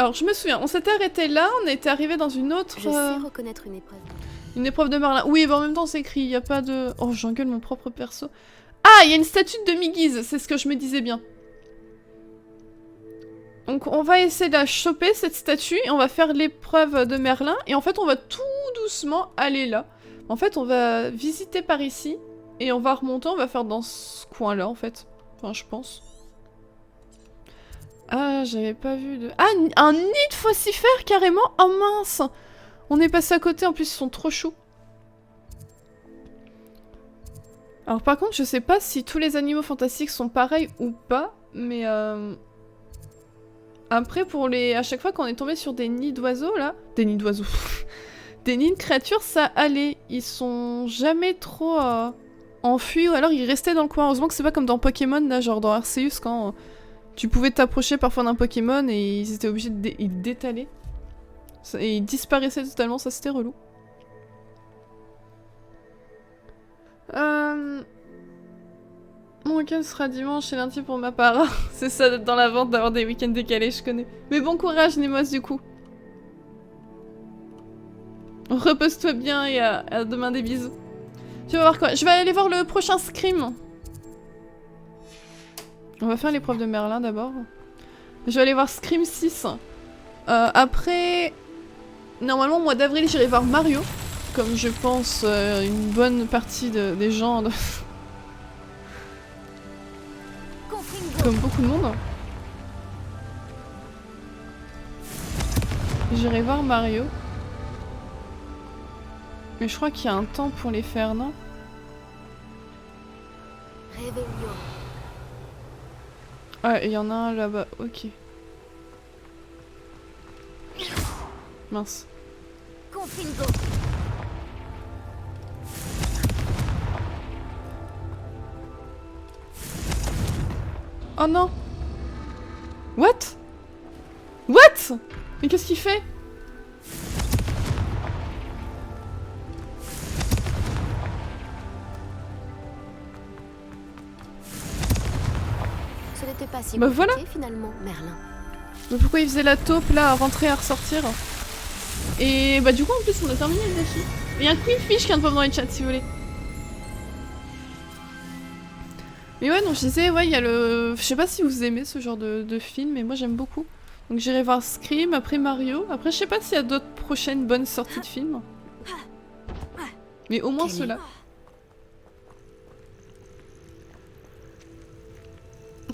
Alors je me souviens, on s'était arrêté là, on était arrivé dans une autre... Je sais reconnaître une épreuve. Une épreuve de Merlin. Oui, bah en même temps c'est écrit, il n'y a pas de... Oh, j'engueule mon propre perso. Ah, il y a une statue de Demi-Guise, c'est ce que je me disais bien. Donc on va essayer de la choper, cette statue, et on va faire l'épreuve de Merlin, et en fait on va tout doucement aller là. En fait on va visiter par ici, et on va remonter, on va faire dans ce coin-là en fait. Enfin je pense. Ah, j'avais pas vu de... Ah, un nid de faucifères carrément. Oh mince. On est passé à côté, en plus ils sont trop choux. Alors par contre, je sais pas si tous les animaux fantastiques sont pareils ou pas, mais après pour les... À chaque fois qu'on est tombé sur des nids d'oiseaux là... Des nids d'oiseaux... des nids de créatures, ça allait. Ils sont jamais trop enfuis, ou alors ils restaient dans le coin. Heureusement que c'est pas comme dans Pokémon là, genre dans Arceus quand... Tu pouvais t'approcher parfois d'un Pokémon et ils étaient obligés de d'étaler. Et ils disparaissaient totalement, ça c'était relou. Mon week-end sera dimanche et lundi pour ma part. C'est ça d'être dans la vente, d'avoir des week-ends décalés, je connais. Mais bon courage Nemos du coup. Repose-toi bien et à demain, des bisous. Tu vas voir quoi? Je vais aller voir le prochain Scream. On va faire l'épreuve de Merlin d'abord. Je vais aller voir Scream 6. Après... Normalement, au mois d'avril, j'irai voir Mario. Comme je pense une bonne partie des gens... Comme beaucoup de monde. J'irai voir Mario. Mais je crois qu'il y a un temps pour les faire, non? Ah, il y en a un là-bas, ok. Mince. Oh non! What? What? Mais qu'est-ce qu'il fait? Ce n'était pas si bah compliqué, voilà. Finalement, Merlin. Mais pourquoi il faisait la taupe là, à rentrer, à ressortir? Et bah du coup en plus on a terminé le défi. Il y a un Queenfish qui vient de pop dans les chats si vous voulez. Mais ouais, donc je disais, ouais, il y a le... Je sais pas si vous aimez ce genre de film, mais moi j'aime beaucoup. Donc j'irai voir Scream, après Mario. Après je sais pas s'il y a d'autres prochaines bonnes sorties de films. Mais au moins ceux-là.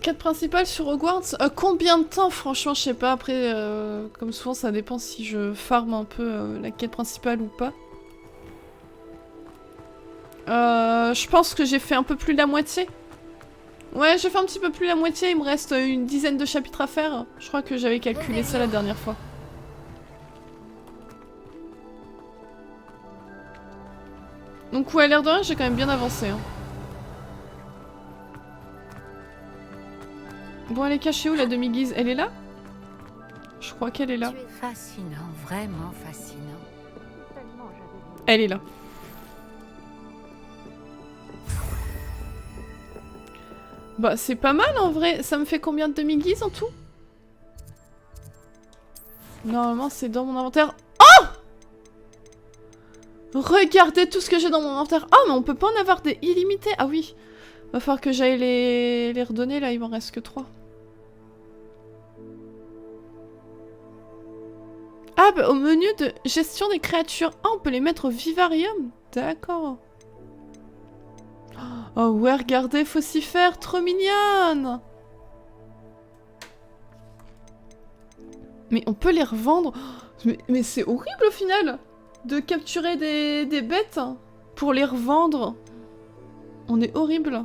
Quête principale sur Hogwarts, combien de temps? Franchement, je sais pas. Après, comme souvent, ça dépend si je farm un peu la quête principale ou pas. Je pense que j'ai fait un peu plus de la moitié. Ouais, j'ai fait un petit peu plus de la moitié. Il me reste une dizaine de chapitres à faire. Je crois que j'avais calculé ça la dernière fois. Donc ouais, l'air de rien, j'ai quand même bien avancé. Hein. Bon, elle est cachée où la demi-guise? Elle est là? Je crois qu'elle est là. Tu es fascinant, vraiment fascinant. Elle est là. Bah, c'est pas mal en vrai. Ça me fait combien de demi-guises en tout? Normalement, c'est dans mon inventaire. Oh! Regardez tout ce que j'ai dans mon inventaire. Oh, mais on peut pas en avoir des illimités. Ah oui. Va falloir que j'aille les redonner là. Il m'en reste que 3. Ah, bah, au menu de gestion des créatures. Ah, on peut les mettre au vivarium. D'accord. Oh ouais, regardez, Faucifère, trop mignonne. Mais on peut les revendre. Mais c'est horrible au final de capturer des bêtes pour les revendre. On est horrible.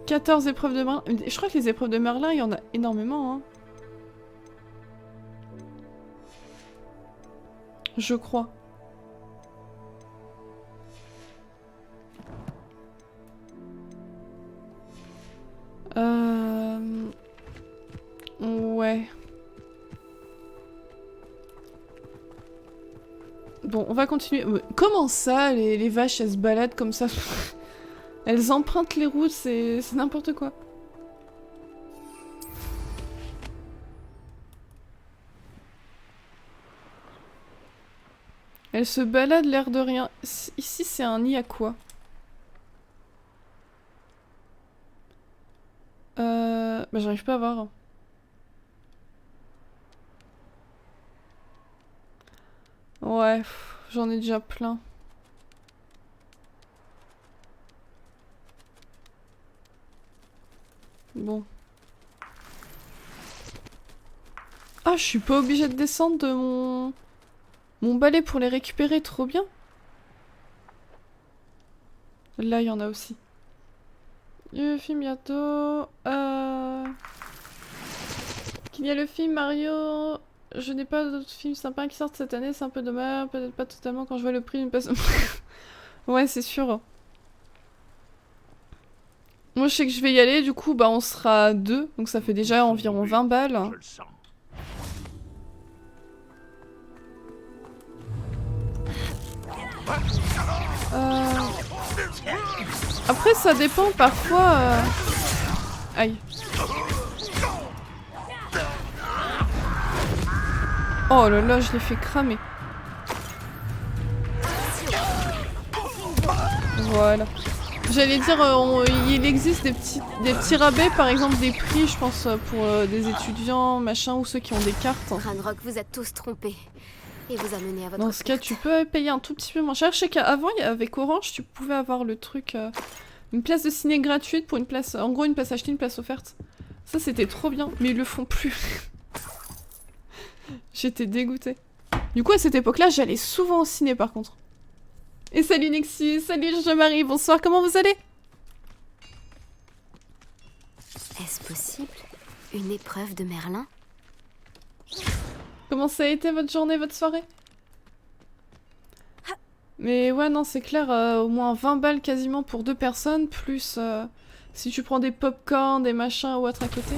« 14 épreuves de Merlin. » Je crois que les épreuves de Merlin, il y en a énormément. Hein. Je crois. Ouais. Bon, on va continuer. Comment ça, les vaches, elles se baladent comme ça? Elles empruntent les routes, c'est n'importe quoi. Elles se baladent l'air de rien. Ici, c'est un nid à quoi? Bah j'arrive pas à voir. Ouais, j'en ai déjà plein. Bon. Ah, je suis pas obligée de descendre de mon balai pour les récupérer, trop bien. Là, il y en a aussi. Le film bientôt. Qu'il y a le film Mario. Je n'ai pas d'autres films sympas qui sortent cette année, c'est un peu dommage. Peut-être pas totalement quand je vois le prix d'une passe. Ouais, c'est sûr. Moi, je sais que je vais y aller, du coup, bah, on sera deux. Donc, ça fait déjà environ 20 balles. Après, ça dépend parfois. Aïe. Oh là là, je l'ai fait cramer. Voilà. J'allais dire, il existe des petits rabais, par exemple des prix, je pense, pour des étudiants, machin, ou ceux qui ont des cartes. Ranrock vous a tous trompés et vous a mené à votre Dans ce cas, tu peux payer un tout petit peu moins cher. Je sais qu'avant, avec Orange, tu pouvais avoir le truc, une place de ciné gratuite pour une place, en gros, une place achetée, une place offerte. Ça, c'était trop bien, mais ils le font plus. J'étais dégoûtée. Du coup, à cette époque-là, j'allais souvent au ciné, par contre. Et salut Nexus, salut Jean-Marie, bonsoir, comment vous allez? Est-ce possible? Une épreuve de Merlin? Comment ça a été votre journée, votre soirée? Mais ouais, non, c'est clair, au moins 20 balles quasiment pour 2 personnes, plus si tu prends des pop-corn, des machins ou autre à côté.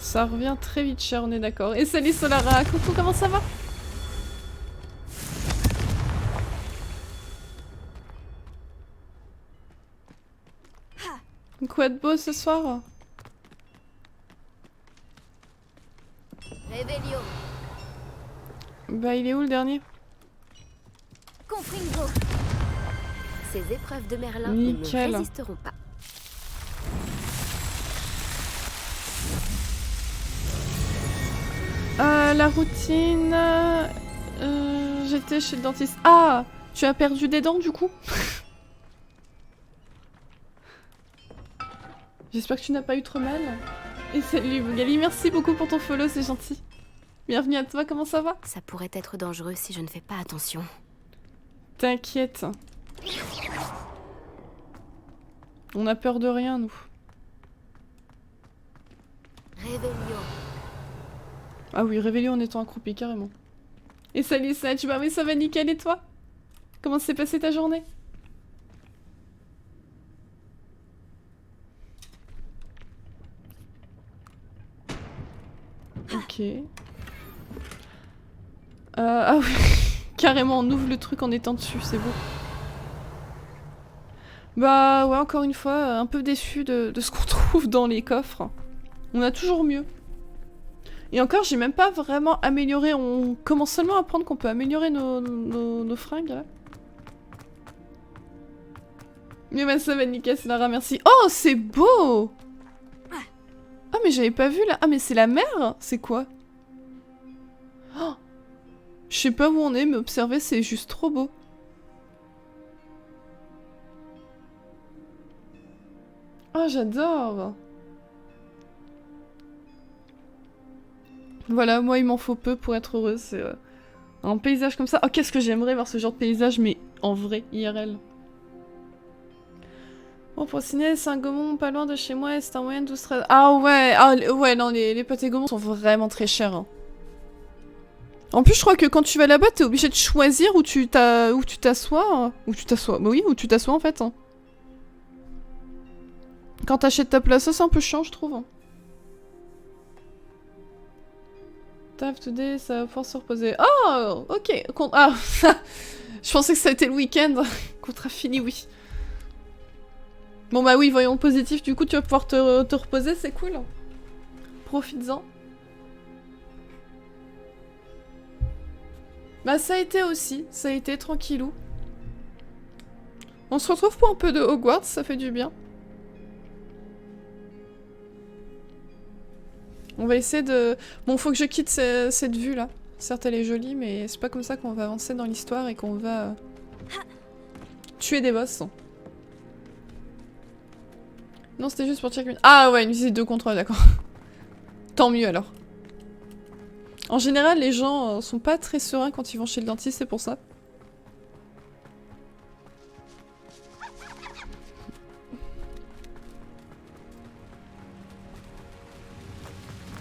Ça revient très vite cher, on est d'accord. Et salut Solara, coucou, comment ça va? Quoi de beau ce soir? Revelio. Bah il est où le dernier? Confringo. Ces épreuves de Merlin Nickel. ne me résisteront pas. La routine... J'étais chez le dentiste. Ah! Tu as perdu des dents du coup? J'espère que tu n'as pas eu trop mal. Et salut Bougali, merci beaucoup pour ton follow, c'est gentil. Bienvenue à toi, comment ça va? Ça pourrait être dangereux si je ne fais pas attention. T'inquiète. On a peur de rien, nous. Revelio. Ah oui, réveillé en étant accroupi, carrément. Et salut Satch, bah oui, ça va nickel, et toi? Comment s'est passée ta journée? Ok. Ah oui, carrément, on ouvre le truc en étant dessus, c'est beau. Bah ouais, encore une fois, un peu déçu de ce qu'on trouve dans les coffres. On a toujours mieux. Et encore, j'ai même pas vraiment amélioré, on commence seulement à apprendre qu'on peut améliorer nos fringues, là. Mais bah ça va nickel, Lara, merci. Oh, c'est beau! Ah mais j'avais pas vu là. Ah mais c'est la mer? C'est quoi? Oh, je sais pas où on est, mais observez, c'est juste trop beau. Oh, j'adore! Voilà, moi il m'en faut peu pour être heureuse. C'est un paysage comme ça. Oh, qu'est-ce que j'aimerais voir ce genre de paysage, mais en vrai, IRL. Bon, pour signer, c'est un Gaumont pas loin de chez moi et c'est un moyen de 12-13. Ah ouais, non, les pâtés Gaumont sont vraiment très chers. Hein. En plus, je crois que quand tu vas là-bas, t'es obligé de choisir où tu t'assois. Où tu t'assois, bah oui, où tu t'assois en fait. Hein. Quand t'achètes ta place, ça c'est un peu chiant, je trouve. Taf today, ça va pouvoir se reposer. Oh, ok. Ah, je pensais que ça a été le week-end. Contrat fini, oui. Bon bah oui, voyons le positif. Du coup, tu vas pouvoir te reposer, c'est cool. Profites-en. Bah ça a été aussi. Ça a été tranquillou. On se retrouve pour un peu de Hogwarts, ça fait du bien. On va essayer de... Bon, faut que je quitte cette vue là. Certes, elle est jolie, mais c'est pas comme ça qu'on va avancer dans l'histoire et qu'on va tuer des boss. Non, c'était juste pour checker. Ah ouais, une visite de contrôle, d'accord. Tant mieux alors. En général, les gens sont pas très sereins quand ils vont chez le dentiste, c'est pour ça.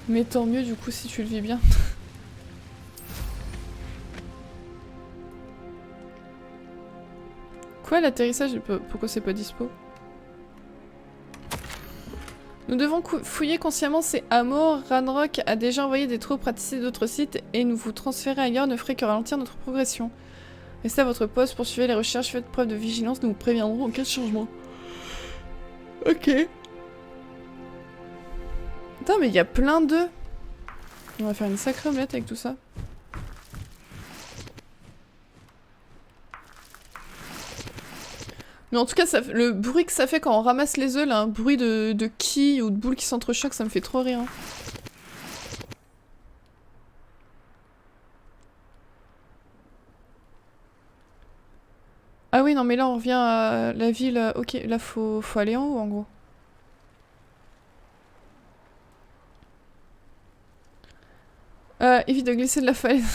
Mais tant mieux du coup si tu le vis bien. Quoi, l'atterrissage? Pourquoi c'est pas dispo? Nous devons fouiller consciemment ces hameaux. Ranrock a déjà envoyé des troupes ratisser d'autres sites et nous vous transférer ailleurs ne ferait que ralentir notre progression. Restez à votre poste, poursuivez les recherches, faites preuve de vigilance, nous vous préviendrons en cas de changement. Ok. Putain, mais il y a plein d'œufs. On va faire une sacrée omelette avec tout ça. Mais en tout cas, le bruit que ça fait quand on ramasse les œufs, là, un bruit de quilles ou de boules qui s'entrechoquent, ça me fait trop rire. Ah oui, non, mais là, on revient à la ville. Ok, là, faut aller en haut, en gros. Évite de glisser de la falaise.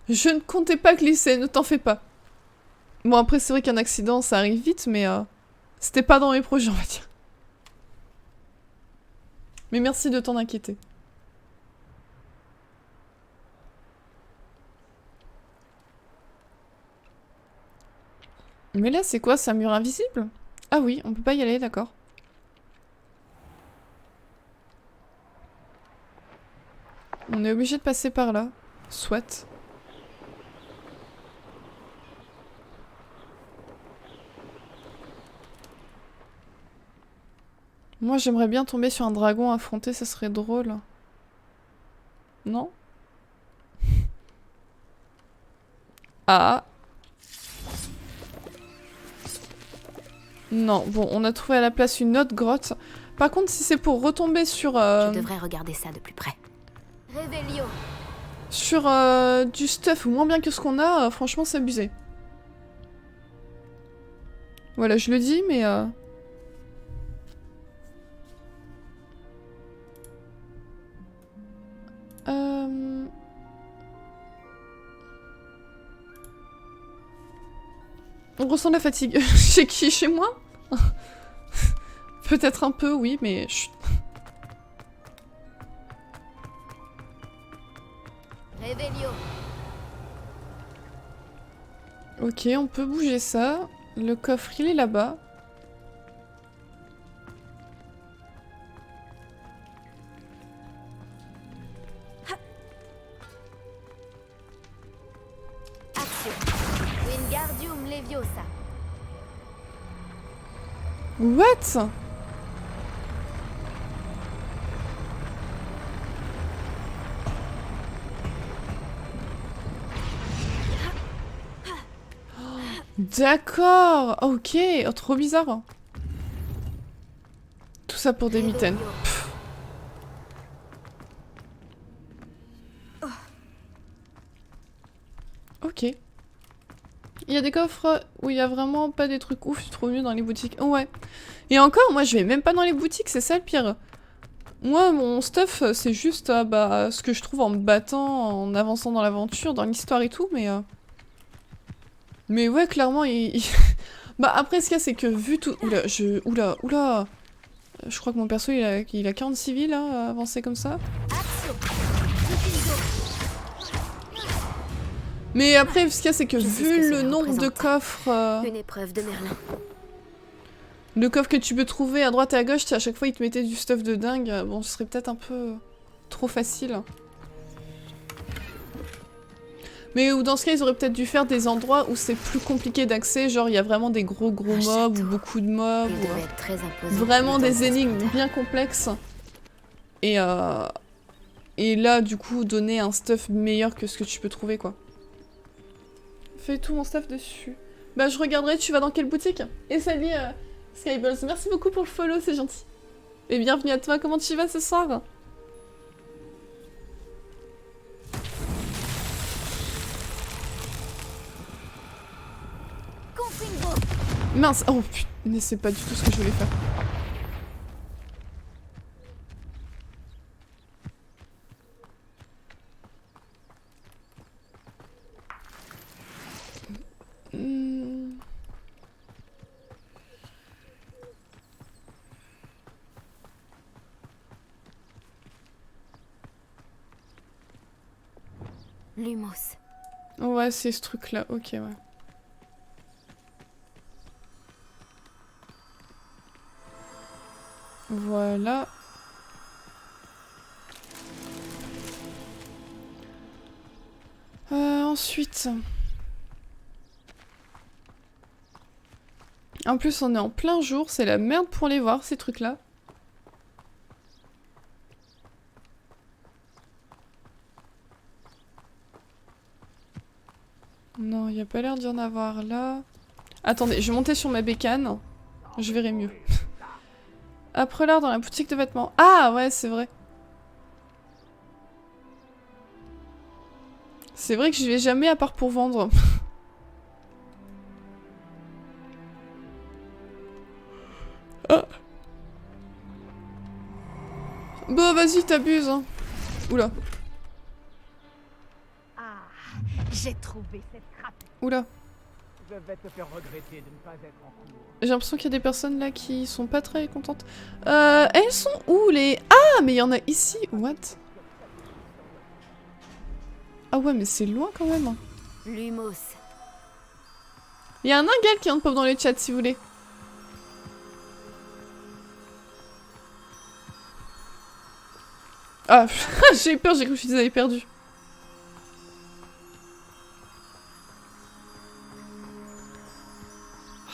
Je ne comptais pas glisser, ne t'en fais pas. Bon, après, c'est vrai qu'un accident, ça arrive vite, mais c'était pas dans mes projets, on va dire. Mais merci de t'en inquiéter. Mais là, c'est quoi? C'est un mur invisible? Ah oui, on peut pas y aller, d'accord. On est obligé de passer par là. Soit. Moi, j'aimerais bien tomber sur un dragon affronté, ça serait drôle. Non? Ah. Non, bon, on a trouvé à la place une autre grotte. Par contre, si c'est pour retomber sur... Je devrais regarder ça de plus près. Révélio. Sur du stuff moins bien que ce qu'on a, franchement, c'est abusé. Voilà, je le dis, mais... On ressent la fatigue. Chez qui? Chez moi? Peut-être un peu, oui, mais... Chut. Révélio. Ok, on peut bouger ça. Le coffre, il est là-bas. Action. Wingardium Leviosa. What? D'accord, ok, oh, trop bizarre. Tout ça pour des mitaines. Pff. Ok. Il y a des coffres où il y a vraiment pas des trucs ouf, je trouve mieux dans les boutiques. Oh, ouais. Et encore, moi je vais même pas dans les boutiques, c'est ça le pire. Moi, mon stuff, c'est juste ce que je trouve en me battant, en avançant dans l'aventure, dans l'histoire et tout, mais... Mais ouais, clairement, bah après, ce qu'il y a, c'est que vu tout... Oula, oula. Je crois que mon perso, il a 46 vies, là, à avancer comme ça. Mais après, ce qu'il y a, c'est que vu le nombre de coffres... Une épreuve de Merlin. Le coffre que tu peux trouver à droite et à gauche, à chaque fois, il te mettait du stuff de dingue. Bon, ce serait peut-être un peu trop facile. Mais ou dans ce cas, ils auraient peut-être dû faire des endroits où c'est plus compliqué d'accès, genre il y a vraiment des gros mobs ou beaucoup de mobs, Il ou devait être très imposant. vraiment Le temps des de énigmes transporteur. bien complexes. Et là, du coup, donner un stuff meilleur que ce que tu peux trouver, quoi. Fais tout mon stuff dessus. Bah, je regarderai, tu vas dans quelle boutique? Et salut, Skyballs, merci beaucoup pour le follow, c'est gentil. Et bienvenue à toi, comment tu vas ce soir? Mince, oh putain, c'est pas du tout ce que je voulais faire. Lumos. Ouais, c'est ce truc-là, ok, ouais. Voilà. Ensuite... En plus, on est en plein jour, c'est la merde pour les voir, ces trucs-là. Non, il n'y a pas l'air d'y en avoir là. Attendez, je vais monter sur ma bécane. Je verrai mieux. Après l'art dans la boutique de vêtements. Ah ouais, c'est vrai. C'est vrai que je vais jamais à part pour vendre. Ah. Bon, vas-y, t'abuses. Hein. Oula. Ah, j'ai trouvé cette crapule. Oula. Je vais te faire regretter de ne pas être en cours. J'ai l'impression qu'il y a des personnes là qui sont pas très contentes. Elles sont où les... Ah, mais il y en a ici. What? Ah ouais, mais c'est loin quand même. Lumos. Il y a un Ingal qui vient de pop dans le chat si vous voulez. Ah, j'ai eu peur, j'ai cru que je les avais perdus.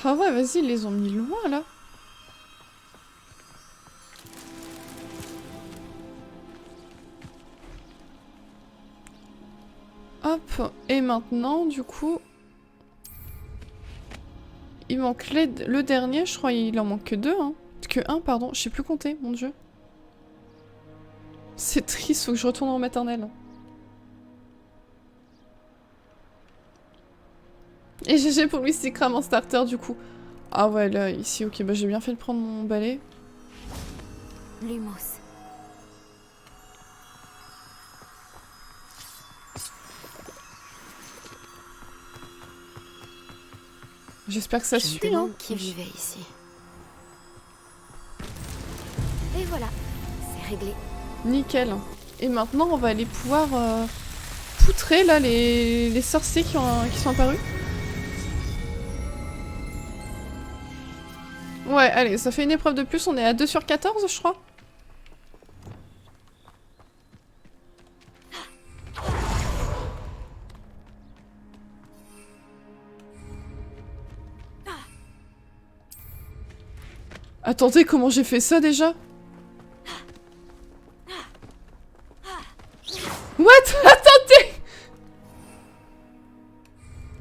Ah ouais, vas-y, ils les ont mis loin là. Hop, et maintenant, du coup... Il manque le dernier, je crois, il en manque que deux, hein. Que un, pardon, je sais plus compter, mon dieu. C'est triste, faut que je retourne en maternelle. Et GG pour lui, c'est crame en starter, du coup. Ah ouais, là, ici, ok, bah j'ai bien fait de prendre mon balai. Lumos. J'espère que ça Je me suit, hein. demande qui vivait ici. Et voilà, c'est réglé. Nickel. Et maintenant, on va aller pouvoir poutrer, là, les sorciers qui sont apparus. Ouais, allez, ça fait une épreuve de plus, on est à 2 sur 14, je crois. Attendez, comment j'ai fait ça déjà? What? Attendez!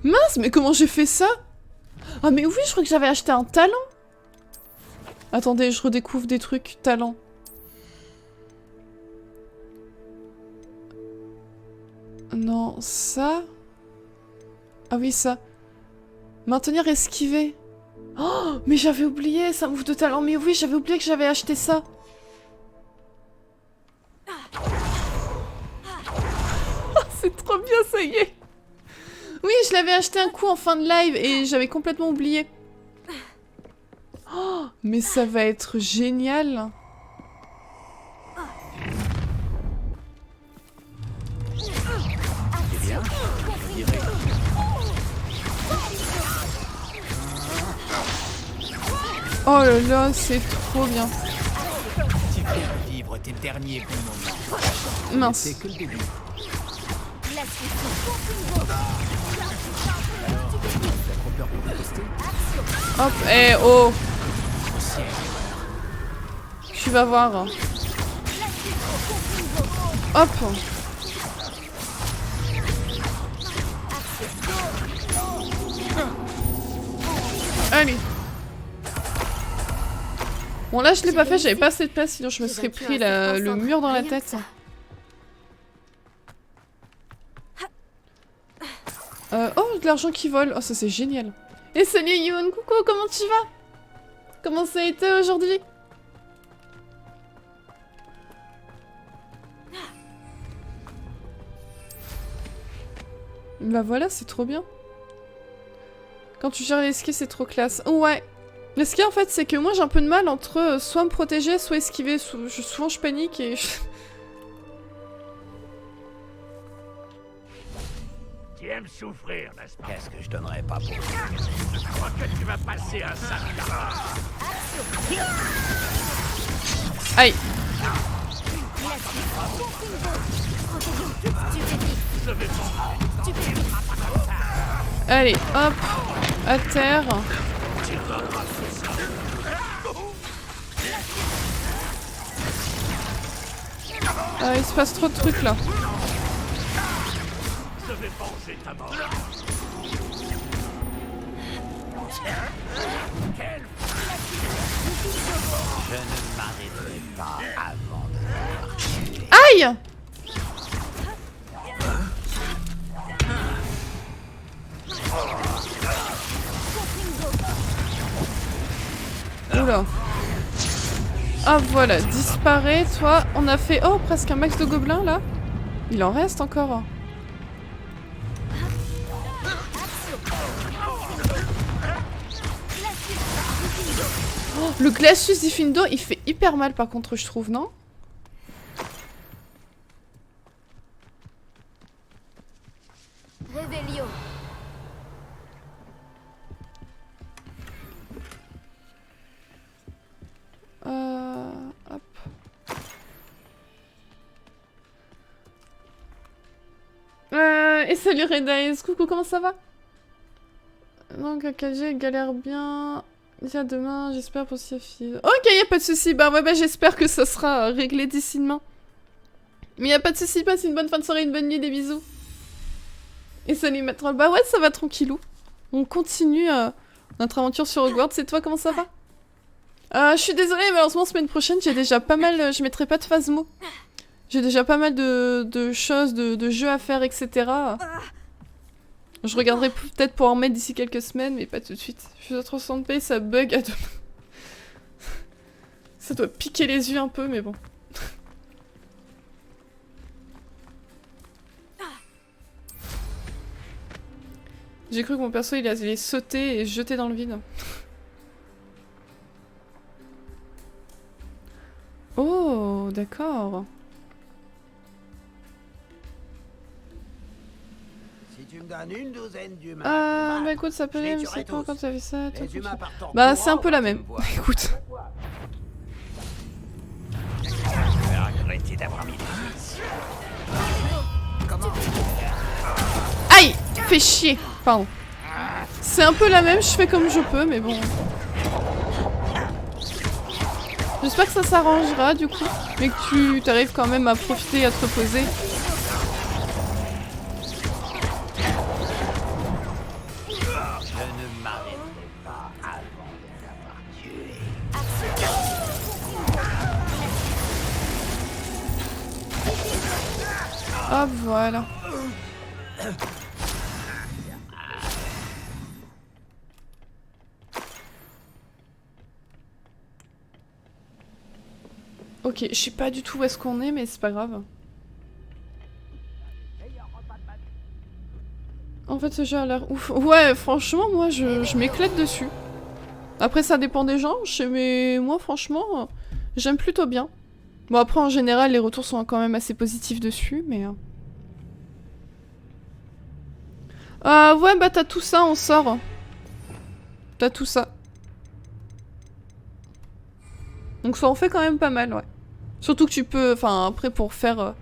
Mince, mais comment j'ai fait ça? Ah mais oui, je crois que j'avais acheté un talent. Attendez, je redécouvre des trucs. Talent. Non, ça... Ah oui, ça. Maintenir esquiver. Oh, mais j'avais oublié, ça m'ouvre de talent. Mais oui, j'avais oublié que j'avais acheté ça. C'est trop bien, ça y est. Oui, je l'avais acheté un coup en fin de live et j'avais complètement oublié. Oh, mais ça va être génial. C'est bien, je dirais. Oh là là, c'est trop bien. Tu viens vivre tes derniers bons moments. Mince. C'est que le début. Laisse-les se T'as trop peur pour tester? Hop, eh oh. Tu vas voir. Hop. Allez. Bon là je l'ai pas fait, j'avais pas assez de place, sinon je me serais pris le mur dans la tête. Oh, de l'argent qui vole. Oh, ça c'est génial. Et salut Yoon, coucou, comment tu vas? Comment ça a été aujourd'hui? Bah voilà, c'est trop bien. Quand tu gères les skis, c'est trop classe. Ouais. Le ski en fait, c'est que moi j'ai un peu de mal entre soit me protéger, soit esquiver. Souvent je panique et... Tu aimes souffrir, n'est-ce pas? Qu'est-ce que je donnerais pas pour ça? Je crois que tu vas passer un sale quart. Aïe. Allez, hop. À terre. Ah, il se passe trop de trucs là. Je vais venger ta mort. Je ne m'arrêterai pas avant de te Aïe! Oula. Ah voilà, disparaît, toi. On a fait, oh, presque un max de gobelins là. Il en reste encore. Oh, le Glacius Diffindo, il fait hyper mal par contre, je trouve, non? Réveillon. Hop. Et salut Redice, coucou, comment ça va? Donc AKG galère bien. Déjà demain, j'espère pour Siafi. Ok, y a pas de souci. Bah ouais, bah j'espère que ça sera réglé d'ici demain. Mais y a pas de souci, passe une bonne fin de soirée, une bonne nuit, des bisous. Et salut Maître. Bah ouais, ça va tranquillou. On continue notre aventure sur Hogwarts. Et toi, comment ça va? Je suis désolée, malheureusement, semaine prochaine, j'ai déjà pas mal... je mettrai pas de Phasmo. J'ai déjà pas mal de choses, de jeux à faire, etc. Je regarderai peut-être pour en mettre d'ici quelques semaines, mais pas tout de suite. Je suis à 360 p, ça bug à demain. Ça doit piquer les yeux un peu, mais bon. J'ai cru que mon perso il allait sauter et se jeter dans le vide. Oh, d'accord. Si tu me donnes une douzaine d'humains. Bah écoute, ça peut aller, mais c'est pas quand t'as vu ça. Bah, c'est un peu la même. Écoute. Je vais regretter d'avoir mis des fils. Comment? Aïe! Fais chier! Pardon. C'est un peu la même, je fais comme je peux, mais bon. J'espère que ça s'arrangera du coup, mais que tu t'arrives quand même à profiter et à te reposer. Je ne m'arrêterai pas avant de l'avoir tué. Ah voilà. Ok, je sais pas du tout où est-ce qu'on est, mais c'est pas grave. En fait, ce jeu a l'air ouf. Ouais, franchement, moi, je m'éclate dessus. Après, ça dépend des gens, mais moi, franchement, j'aime plutôt bien. Bon, après, en général, les retours sont quand même assez positifs dessus, mais... ouais, bah t'as tout ça, on sort. T'as tout ça. Donc ça en fait quand même pas mal, ouais. Surtout que tu peux... Enfin, après, pour faire...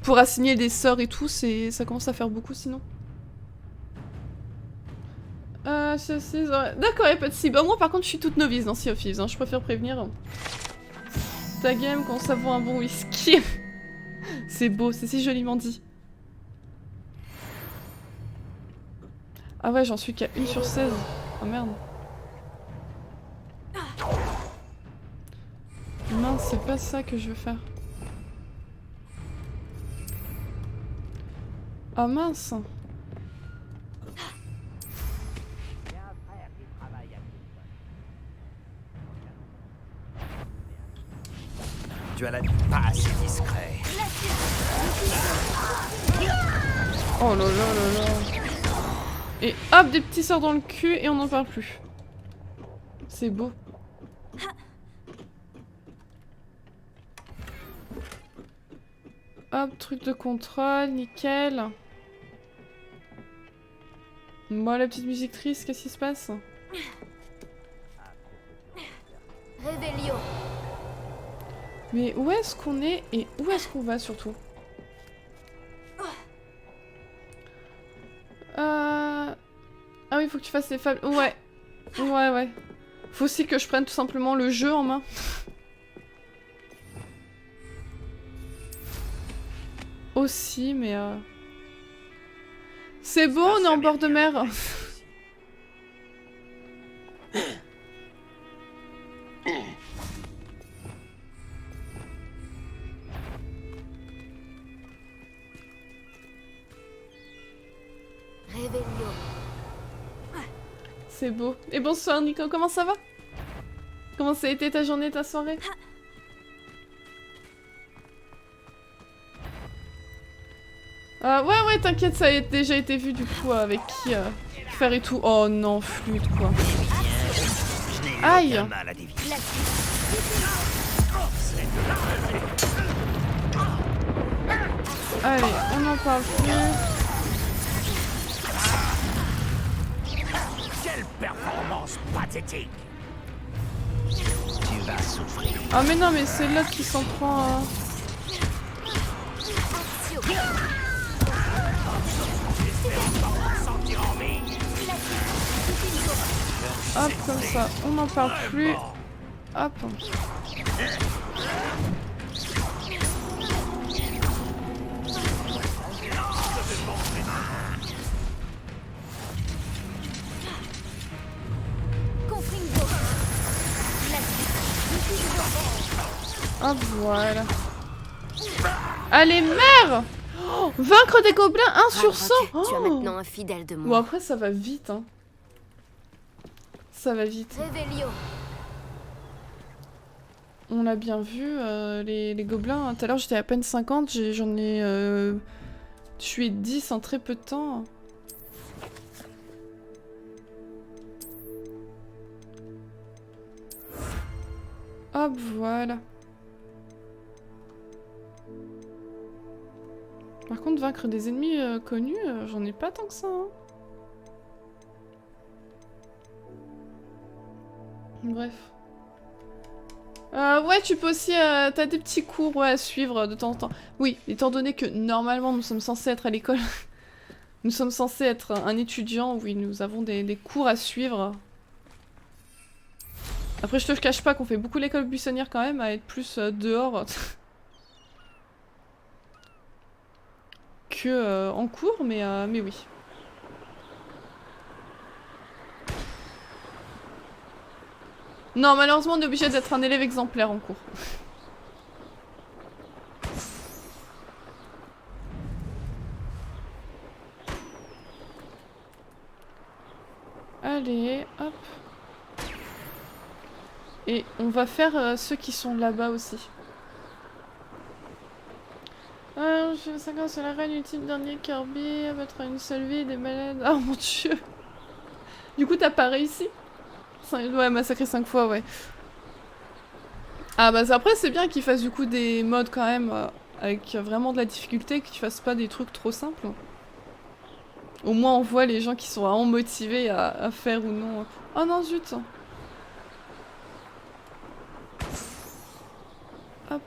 pour assigner des sorts et tout, ça commence à faire beaucoup, sinon. D'accord, y'a pas de si. Bah moi, par contre, je suis toute novice dans Sea of Thieves, hein. Je préfère prévenir. Ta game quand ça vaut un bon whisky. C'est beau, c'est si joliment dit. Ah ouais, j'en suis qu'à 1 sur 16. Oh merde. Mince, c'est pas ça que je veux faire. Oh mince. Tu as la pas assez discret. Oh là là là là. Et hop, des petits sorts dans le cul et on n'en parle plus. C'est beau. Hop, truc de contrôle, nickel. Bon, la petite musique triste, qu'est-ce qui se passe? Réveillon. Mais où est-ce qu'on est et où est-ce qu'on va surtout? Ah oui, faut que tu fasses les fables. Ouais. Ouais. Faut aussi que je prenne tout simplement le jeu en main. Aussi, mais c'est beau, on est en bord de mer. Réveillon. C'est beau. Et bonsoir Nico, comment ça va? Comment ça a été ta journée, ta soirée? Ouais, t'inquiète, ça a déjà été vu du coup avec qui faire et tout. Oh non, flûte quoi. Aïe! Allez, on n'en parle plus. Quelle performance pathétique! Tu vas souffrir. Ah mais non, mais c'est l'autre qui s'en prend. Hop, comme ça, on n'en parle plus. Hop. Hop, voilà. Allez, merde! Oh, vaincre des gobelins 1 sur 100! Tu as maintenant un fidèle de Bon, moi. après, ça va vite, hein. Ça va vite. Réveillon. On l'a bien vu, les gobelins. Tout à l'heure, j'étais à peine 50, j'en ai tué 10 en très peu de temps. Hop, voilà. Par contre, vaincre des ennemis connus, j'en ai pas tant que ça. Hein. Bref. Ouais, tu peux aussi... t'as des petits cours ouais, à suivre de temps en temps. Oui, étant donné que normalement nous sommes censés être à l'école. Nous sommes censés être un étudiant, oui, nous avons des cours à suivre. Après, je te cache pas qu'on fait beaucoup l'école buissonnière quand même, à être plus dehors que en cours, mais oui. Non, malheureusement, on est obligé d'être un élève exemplaire en cours. Allez, hop. Et on va faire ceux qui sont là-bas aussi. Je fais 50 sur la reine ultime dernier Kirby, abattre une seule vie des malades. Oh mon dieu. Du coup, t'as pas réussi? Ouais, massacré 5 fois, ouais. Ah bah après, c'est bien qu'ils fassent du coup des modes quand même avec vraiment de la difficulté, que tu fasses pas des trucs trop simples. Au moins, on voit les gens qui sont vraiment motivés à faire ou non. Oh non, zut! Hop.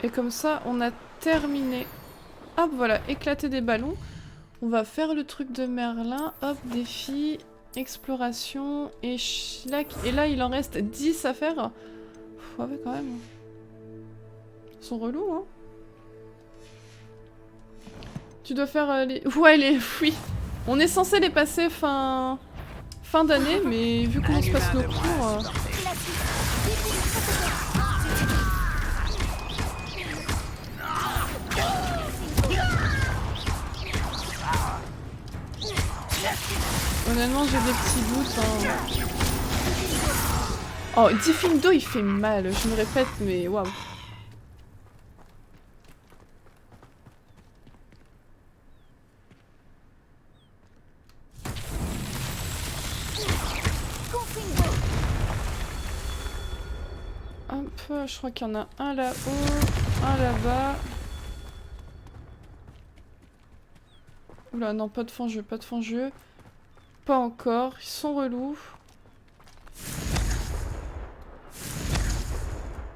Et comme ça, on a terminé. Hop, voilà, éclater des ballons. On va faire le truc de Merlin. Hop, défi, exploration et schlack. Et là, il en reste 10 à faire. Ouais, quand même. Ils sont relous, hein. Tu dois faire les... Ouais, les... Oui. On est censé les passer fin d'année, mais vu comment se passent nos cours... Honnêtement, j'ai des petits doutes. Hein. Oh, Diffindo, il fait mal. Je me répète, mais waouh. Hop, je crois qu'il y en a un là-haut, un là-bas. Oula, non, pas de fangeux, pas de fangeux. Pas encore, ils sont relous.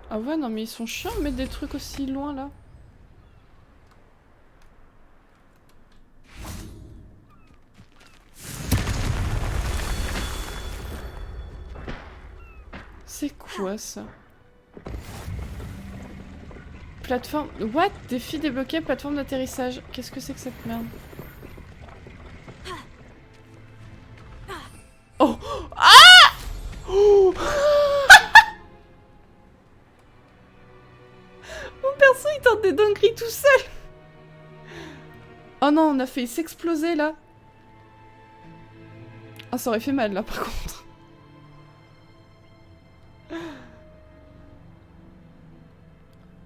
Ah ouais, non mais ils sont chiants de mettre des trucs aussi loin là. C'est quoi ça? Plateforme... What? Défi débloqué, plateforme d'atterrissage. Qu'est-ce que c'est que cette merde? Oh! Ah! Oh! Mon perso il tente des dingueries tout seul! Oh non, on a fait s'exploser là! Ah, ça aurait fait mal là par contre.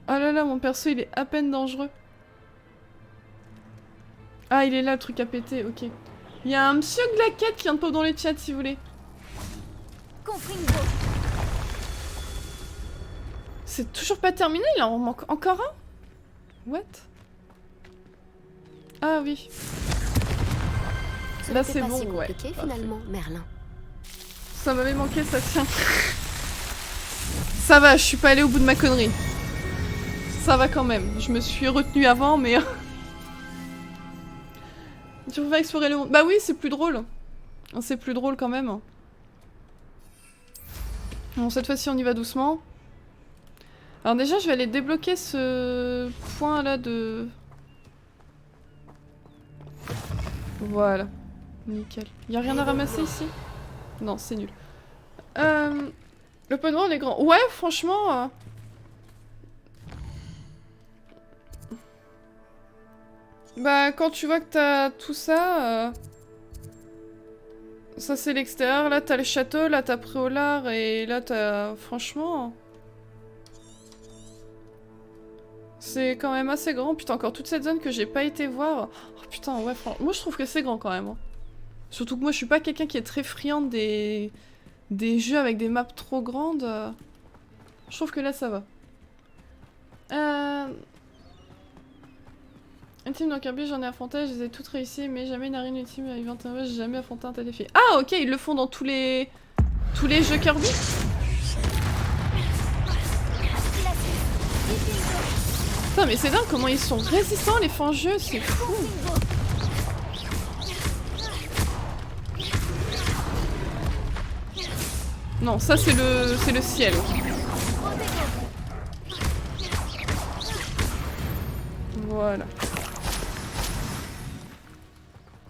Oh là là, mon perso il est à peine dangereux. Ah, il est là le truc à péter, ok. Il y a un monsieur Glaquette qui vient de pop dans les chats si vous voulez. C'est toujours pas terminé, il en manque encore un? What? Ah oui. Là c'est bon, ouais. Finalement, Merlin. Ça m'avait manqué, ça tient. Ça va, je suis pas allée au bout de ma connerie. Ça va quand même. Je me suis retenue avant, mais... Tu vas explorer le monde. Bah oui, c'est plus drôle. C'est plus drôle quand même. Bon, cette fois-ci, on y va doucement. Alors déjà, je vais aller débloquer ce point-là de... Voilà. Nickel. Y'a rien à ramasser ici? Non, c'est nul. L'open world est grand. Ouais, franchement... Bah, quand tu vois que t'as tout ça... Ça, c'est l'extérieur. Là, t'as le château. Là, t'as Préolard. Et là, t'as... Franchement... C'est quand même assez grand. Putain, encore toute cette zone que j'ai pas été voir. Oh putain, ouais, moi je trouve que c'est grand quand même. Hein. Surtout que moi je suis pas quelqu'un qui est très friand des jeux avec des maps trop grandes. Je trouve que là ça va. Un team dans Kirby, j'en ai affronté, je les ai toutes réussies, mais jamais une arène ultime avec 21 mois, j'ai jamais affronté un tel défi. Ah ok, ils le font dans tous les jeux Kirby. Putain mais c'est dingue comment ils sont résistants les fangeux, c'est fou. Non, ça c'est le ciel. Voilà.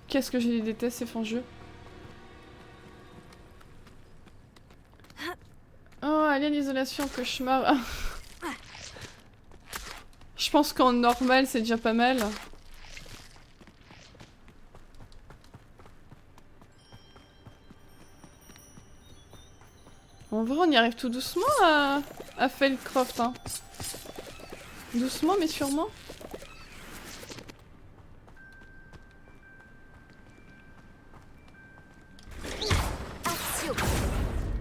Qu'est-ce que je les déteste ces fangeux. Oh, Alien Isolation, cauchemar. Je pense qu'en normal, c'est déjà pas mal. En vrai, on y arrive tout doucement à Feldcroft. Hein. Doucement, mais sûrement.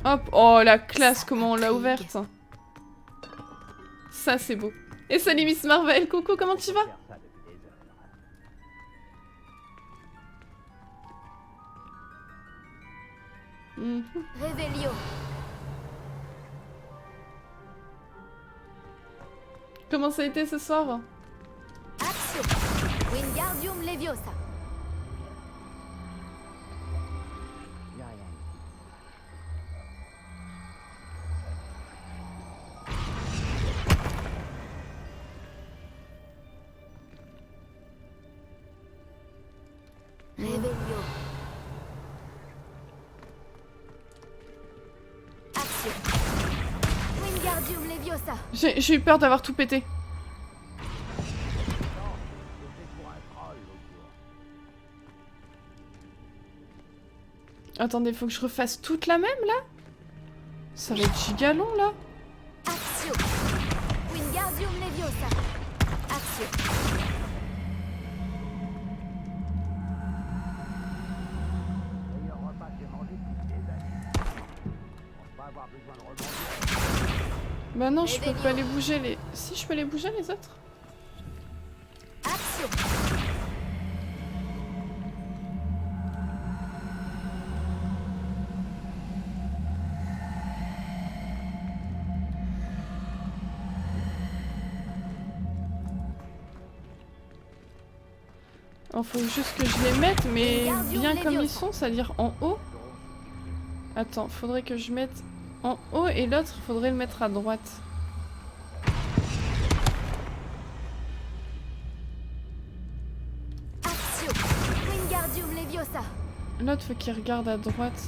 Hop, oh la classe, comment on l'a ouverte. Ça, c'est beau. Et salut Miss Marvel, coucou, comment tu vas? Revelio. Comment ça a été ce soir? Action. Wingardium Leviosa. Revelio. Action. Wingardium Leviosa. J'ai eu peur d'avoir tout pété. Attendez, faut que je refasse toute la même là? Ça va être giga long là. Action. Wingardium Leviosa. Action. Bah non, je peux pas les bouger les... Si, je peux les bouger les autres? Action. Il faut juste que je les mette, mais bien comme ils sont, c'est-à-dire en haut. Attends, faudrait que je mette en haut et l'autre, faudrait le mettre à droite. Action. Wingardium Leviosa. L'autre, faut qu'il regarde à droite.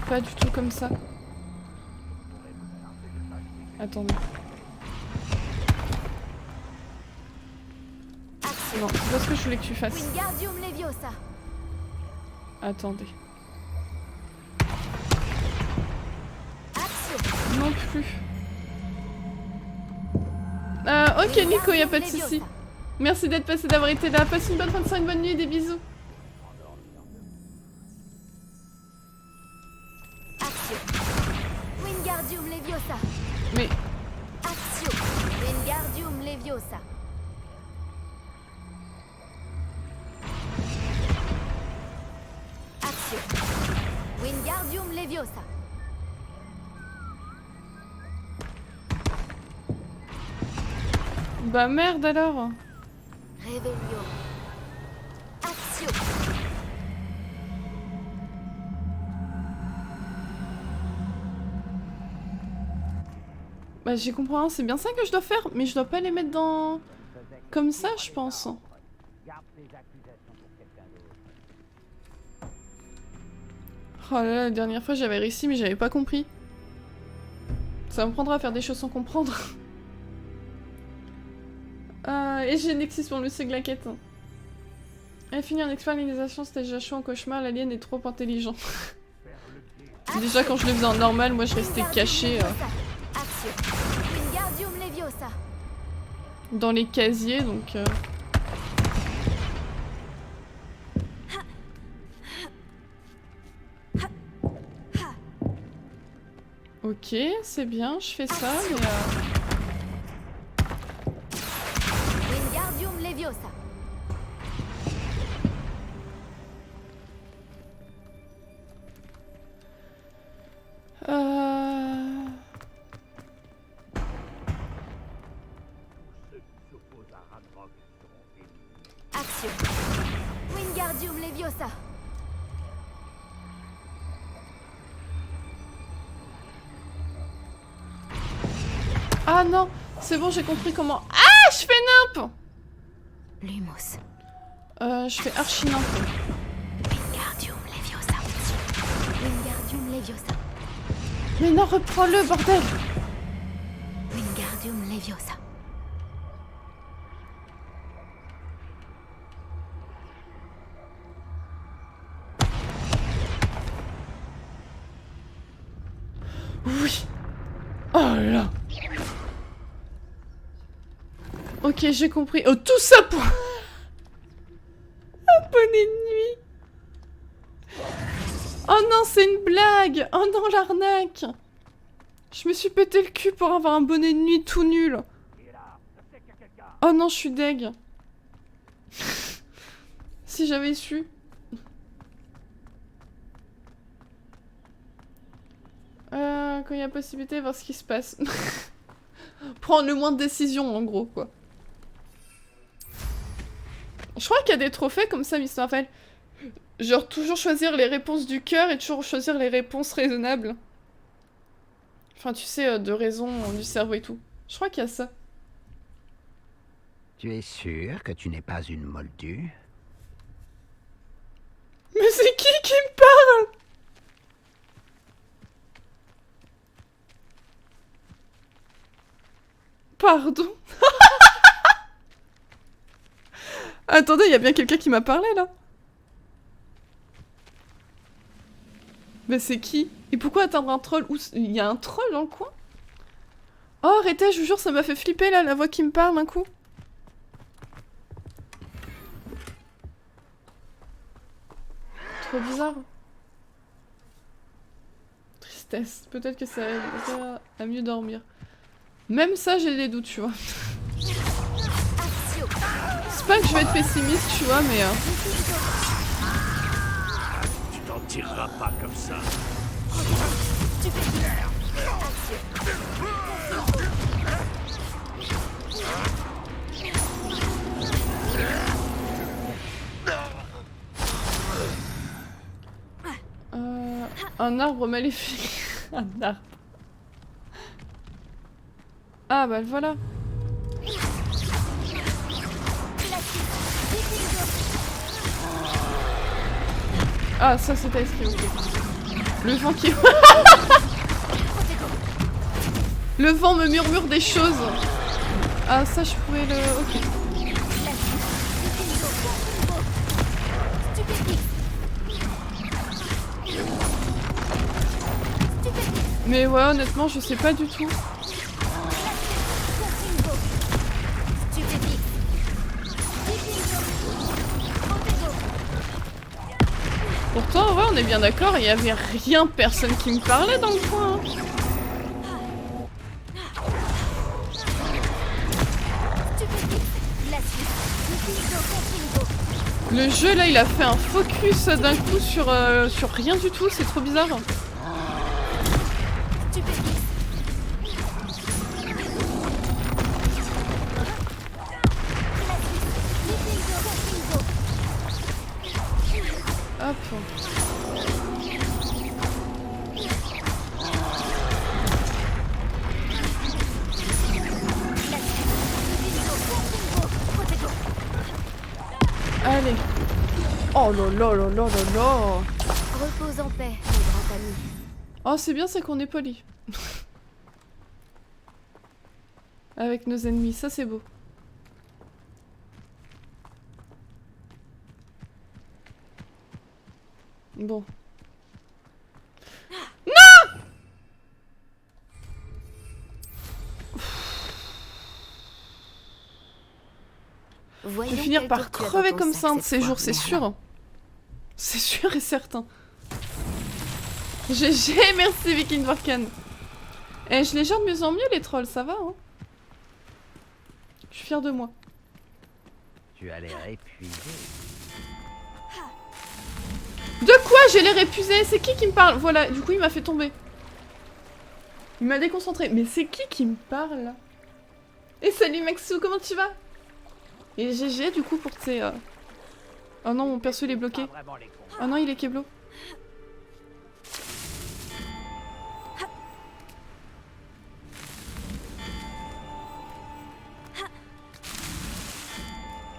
Pas du tout comme ça. Attendez. Non, c'est pas ce que je voulais que tu fasses. Wingardium Leviosa. Attendez. Action. Non plus. Ok Nico, y a pas de soucis. Merci d'être passé, d'avoir été là. Passe une bonne fin de soirée, une bonne nuit, des bisous. Action. Wingardium Leviosa. Mais... Action. Wingardium Leviosa. Action. Wingardium Leviosa. Bah merde alors. Revelio. Action. Bah j'y comprends rien, c'est bien ça que je dois faire, mais je dois pas les mettre dans... Comme ça, je pense. Oh là là, la dernière fois j'avais réussi mais j'avais pas compris. Ça me prendra à faire des choses sans comprendre. Et j'ai Nexus pour le Glaquette. Elle finit en expérimentation, c'était déjà chaud en cauchemar, l'alien est trop intelligent. Déjà quand je le faisais en normal, moi je restais cachée dans les casiers, donc... Ok, c'est bien, je fais ça, mais... Wingardium Leviosa. Action. Wingardium Leviosa. Ah non, c'est bon, j'ai compris comment... Ah, je fais nimp. Lumos. Je fais archi nimp. Wingardium Leviosa. Wingardium Leviosa. Mais non, reprends-le, bordel. Wingardium Leviosa. Oui. Oh là. Ok, j'ai compris. Oh, tout ça pour... Un bonnet de nuit. Oh non, c'est une blague. Oh non, l'arnaque. Je me suis pété le cul pour avoir un bonnet de nuit tout nul. Oh non, je suis deg. Si j'avais su. quand il y a possibilité de voir ce qui se passe. Prendre le moins de décisions, en gros, quoi. Je crois qu'il y a des trophées comme ça, Mister Raphaël. Genre, toujours choisir les réponses du cœur et toujours choisir les réponses raisonnables. Enfin, tu sais, de raison du cerveau et tout. Je crois qu'il y a ça. Tu es sûr que tu n'es pas une moldue? Mais c'est qui me parle? Pardon. Attendez, il y a bien quelqu'un qui m'a parlé, là. Mais c'est qui? Et pourquoi atteindre un troll? Où il y a un troll dans le coin? Oh, arrêtez, je vous jure, ça m'a fait flipper, là, la voix qui me parle, d'un coup. Trop bizarre. Tristesse. Peut-être que ça aide à mieux dormir. Même ça, j'ai des doutes, tu vois. C'est pas que je vais être pessimiste, tu vois, mais... Tu t'en tireras pas comme ça. Un arbre maléfique. Un arbre. Ah bah le voilà. Ah ça c'était esquivé, ok. Le vent qui... Le vent me murmure des choses. Ah ça je pouvais le... Ok. Mais ouais honnêtement je sais pas du tout. Pourtant ouais on est bien d'accord, il y avait rien, personne qui me parlait dans le coin. Le jeu là il a fait un focus d'un coup sur rien du tout, c'est trop bizarre. Hop. Allez. Oh là là là là là là. Repose en paix, mon grand ami. Oh c'est bien, c'est qu'on est poli. Avec nos ennemis, ça c'est beau. Bon. Non! Je vais finir par crever comme ça un de ces jours, c'est sûr. C'est sûr et certain. GG, merci Viking Dwarkan. Eh, je les gère de mieux en mieux les trolls, ça va hein. Je suis fière de moi. Tu as l'air épuisé. De quoi j'ai l'air épuisé? C'est qui me parle? Voilà, du coup il m'a fait tomber. Il m'a déconcentré. Mais c'est qui me parle là? Et salut Maxou, comment tu vas? Et GG du coup pour tes... Oh non, mon perso il est bloqué. Oh non, il est keblo.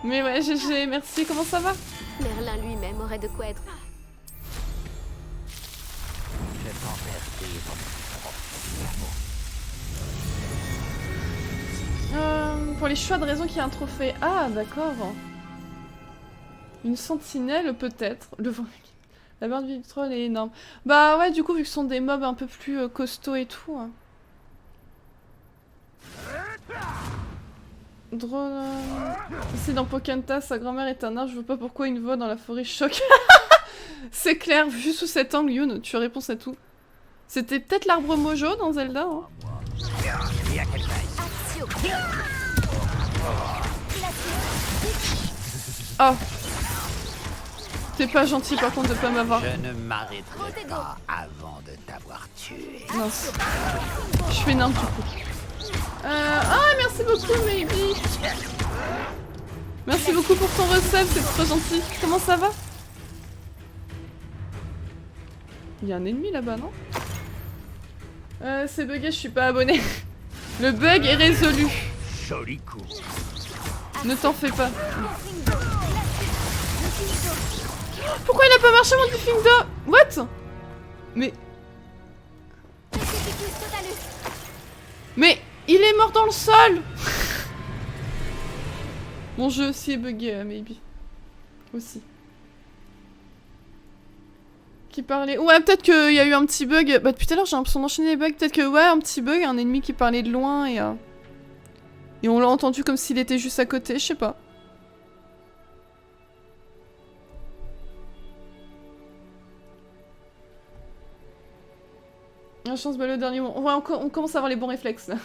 Mais ouais, GG, merci, comment ça va? Merlin lui-même aurait de quoi être. Je t'enverrai Pour les choix de raison qu'il y a un trophée. Ah, d'accord. Une sentinelle, peut-être. La barre de vie du troll est énorme. Bah ouais, du coup, vu que ce sont des mobs un peu plus costauds et tout. Hein. Drone... Ici dans Pocahontas, sa grand-mère est un arbre, je vois pas pourquoi une voix dans la forêt choque. C'est clair, vu sous cet angle, Youn, tu réponds à tout. C'était peut-être l'arbre mojo dans Zelda, hein. Oh. T'es pas gentil par contre de pas m'avoir. Je ne m'arrêterai pas avant de t'avoir tué. Mince. Je fais n'importe quoi. Ah, merci beaucoup, Maybe. Merci beaucoup pour ton recette, c'est trop gentil. Comment ça va? Il y a un ennemi là-bas, non? C'est bugué, je suis pas abonné. Le bug est résolu. Joli coup. Ne t'en fais pas. Pourquoi il a pas marché mon Diffindo? What? Mais il est mort dans le sol. Mon jeu aussi est bugué, maybe. Aussi. Qui parlait... Ouais, peut-être qu'il y a eu un petit bug. Bah depuis tout à l'heure j'ai l'impression d'enchaîner les bugs. Peut-être que ouais, un petit bug, un ennemi qui parlait de loin et on l'a entendu comme s'il était juste à côté, je sais pas. La chance balle au dernier moment. Ouais, on commence à avoir les bons réflexes là.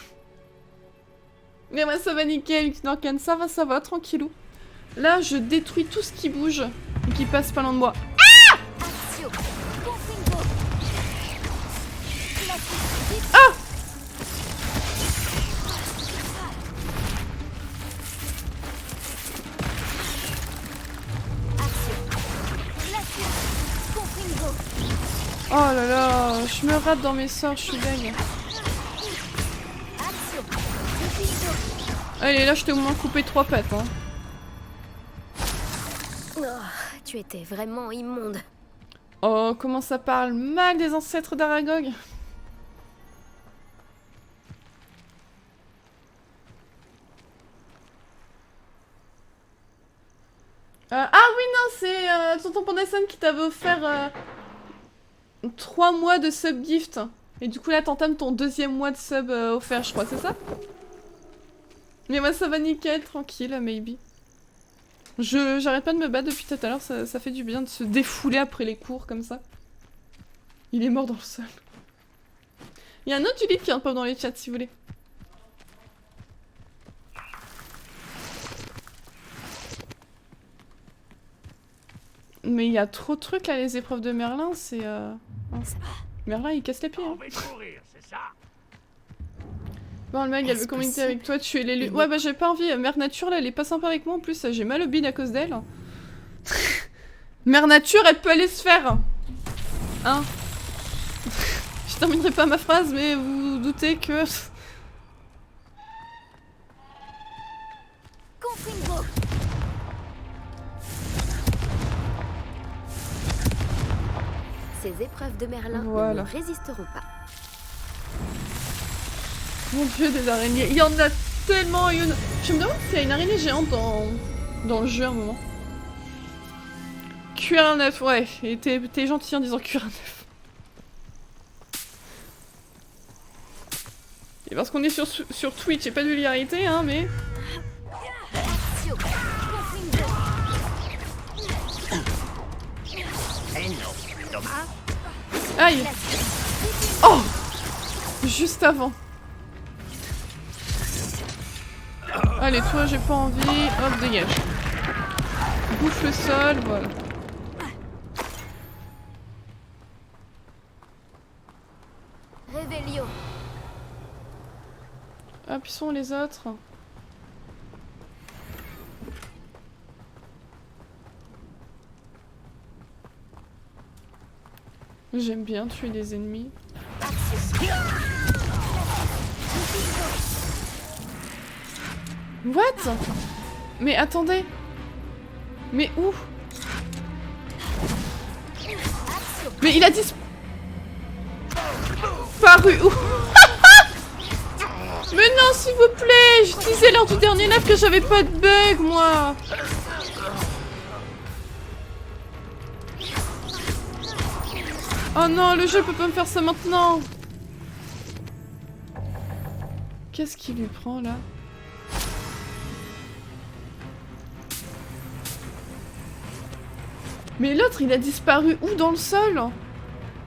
Mais ouais, ça va nickel, Norcan, ça va, tranquillou. Là, je détruis tout ce qui bouge et qui passe pas loin de moi. Ah! Oh là là, je me rate dans mes sorts, je suis dingue. Allez, là je t'ai au moins coupé 3 pattes. Hein. Oh, tu étais vraiment immonde. Oh, comment ça parle mal des ancêtres d'Aragog. Ah oui, non, c'est Tonton Pandason qui t'avait offert 3 mois de sub gift. Et du coup là t'entames ton 2e mois de sub offert, je crois, c'est ça? Mais moi ça va nickel, tranquille, maybe. J'arrête pas de me battre depuis tout à l'heure, ça fait du bien de se défouler après les cours comme ça. Il est mort dans le sol. Il y a un autre du lit qui rentre pas dans les chats si vous voulez. Mais il y a trop de trucs là, les épreuves de Merlin, c'est Merlin il casse les pieds. Hein. Bon, le mec, elle veut communiquer avec toi, tu es l'élu. Ouais, bah j'ai pas envie. Mère Nature, là, elle est pas sympa avec moi en plus. J'ai mal au bide à cause d'elle. Mère Nature, elle peut aller se faire. Hein? Je terminerai pas ma phrase, mais vous vous doutez que. Ces épreuves de Merlin voilà. ne résisteront pas. Mon dieu, des araignées. Il y en a tellement. Je me demande s'il y a une araignée géante dans le jeu à un moment. Cuir 9, ouais. Et t'es gentil en disant cuir 9. Et parce qu'on est sur Twitch et pas de vulgarité, hein, mais. Aïe! Oh! Juste avant. Allez, toi, j'ai pas envie. Hop, dégage. Bouffe le sol, voilà. Réveillon. Ah, puis sont les autres. J'aime bien tuer les ennemis. What? Mais attendez. Mais où? Mais il a disparu où? Mais non, s'il vous plaît! Je disais lors du dernier live que j'avais pas de bug, moi! Oh non, le jeu peut pas me faire ça maintenant! Qu'est-ce qu'il lui prend, là? Mais l'autre, il a disparu où dans le sol?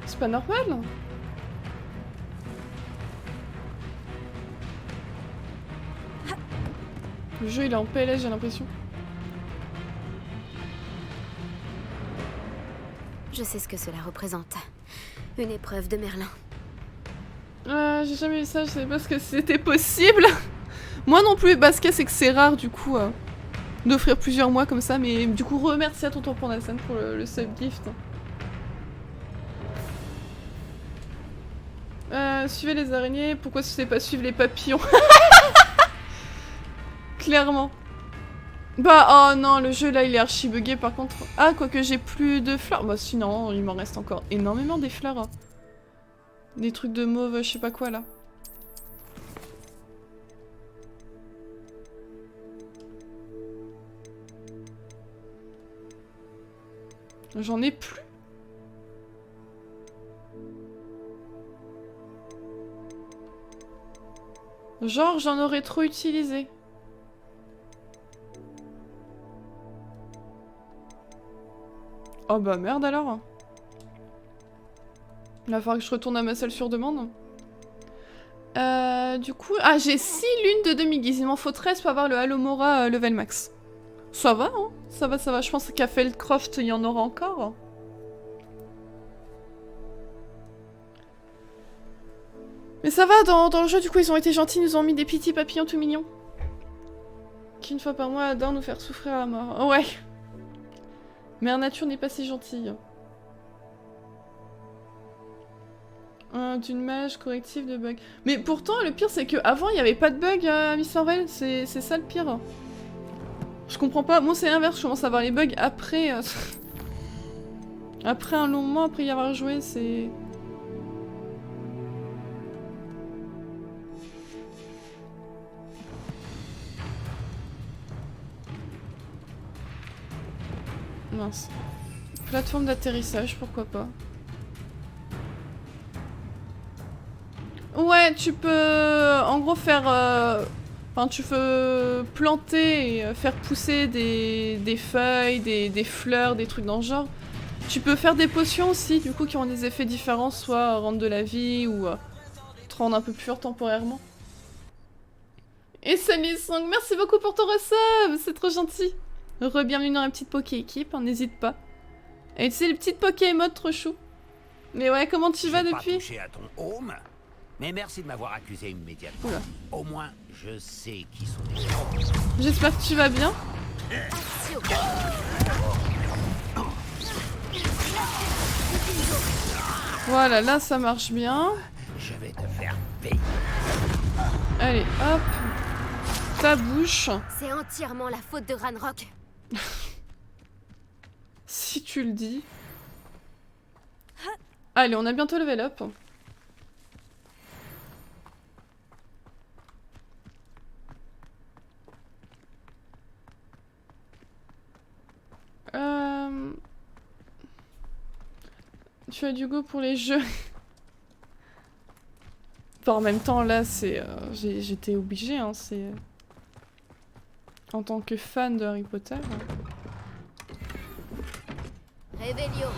C'est pas normal. Le jeu, il est en PLS, j'ai l'impression. Je sais ce que cela représente. Une épreuve de Merlin. J'ai jamais vu ça, je savais pas ce que c'était possible. Moi non plus, bah ce qu'il y a, c'est que c'est rare du coup d'offrir plusieurs mois comme ça, mais du coup remercie à tonton Pondassan pour le sub-gift. Suivez les araignées, pourquoi ce n'est pas suivre les papillons? Clairement. Bah oh non, le jeu là il est archi bugué par contre. Ah, quoique j'ai plus de fleurs. Bah sinon, il m'en reste encore énormément des fleurs. Hein. Des trucs de mauve, je sais pas quoi là. J'en ai plus. Genre j'en aurais trop utilisé. Oh bah merde alors. Il va falloir que je retourne à ma salle sur demande. Du coup... Ah, j'ai 6 lunes de demi-guise. Il m'en faut 13 pour avoir le Halomora level max. Ça va, hein. Ça va, ça va. Je pense qu'à Feldcroft, il y en aura encore. Mais ça va, dans le jeu, du coup, ils ont été gentils. Ils nous ont mis des petits papillons tout mignons. Qui, une fois par mois, adorent nous faire souffrir à mort. Oh, ouais. Mère Nature n'est pas si gentille. D'une mage corrective de bugs. Mais pourtant, le pire, c'est qu'avant, il n'y avait pas de bugs à Miss Marvel. C'est ça le pire. Je comprends pas. Moi, c'est l'inverse. Je commence à avoir les bugs après... après un long moment, après y avoir joué, c'est... Mince. Plateforme d'atterrissage, pourquoi pas. Ouais, tu peux en gros faire... Enfin, tu peux planter et faire pousser des feuilles, des fleurs, des trucs dans le genre. Tu peux faire des potions aussi, du coup, qui ont des effets différents, soit rendre de la vie ou te rendre un peu plus fort temporairement. Et salut Sang, merci beaucoup pour ton resub, c'est trop gentil. Re-bienvenue dans la petite Poké équipe, n'hésite pas. Et tu sais, les petites Poké emotes trop chou. Mais ouais, comment tu vas depuis? J'ai pas touché à ton home, mais merci de m'avoir accusé immédiatement. Oula. Au moins, je sais qui sont les gens. J'espère que tu vas bien. Voilà, là ça marche bien. Je vais te faire payer. Allez, hop. Ta bouche. C'est entièrement la faute de Ranrock. Si tu le dis. Allez, on a bientôt level up. Tu as du goût pour les jeux. Enfin, en même temps, là, c'est... j'étais obligée, hein, c'est... En tant que fan de Harry Potter... Revelio.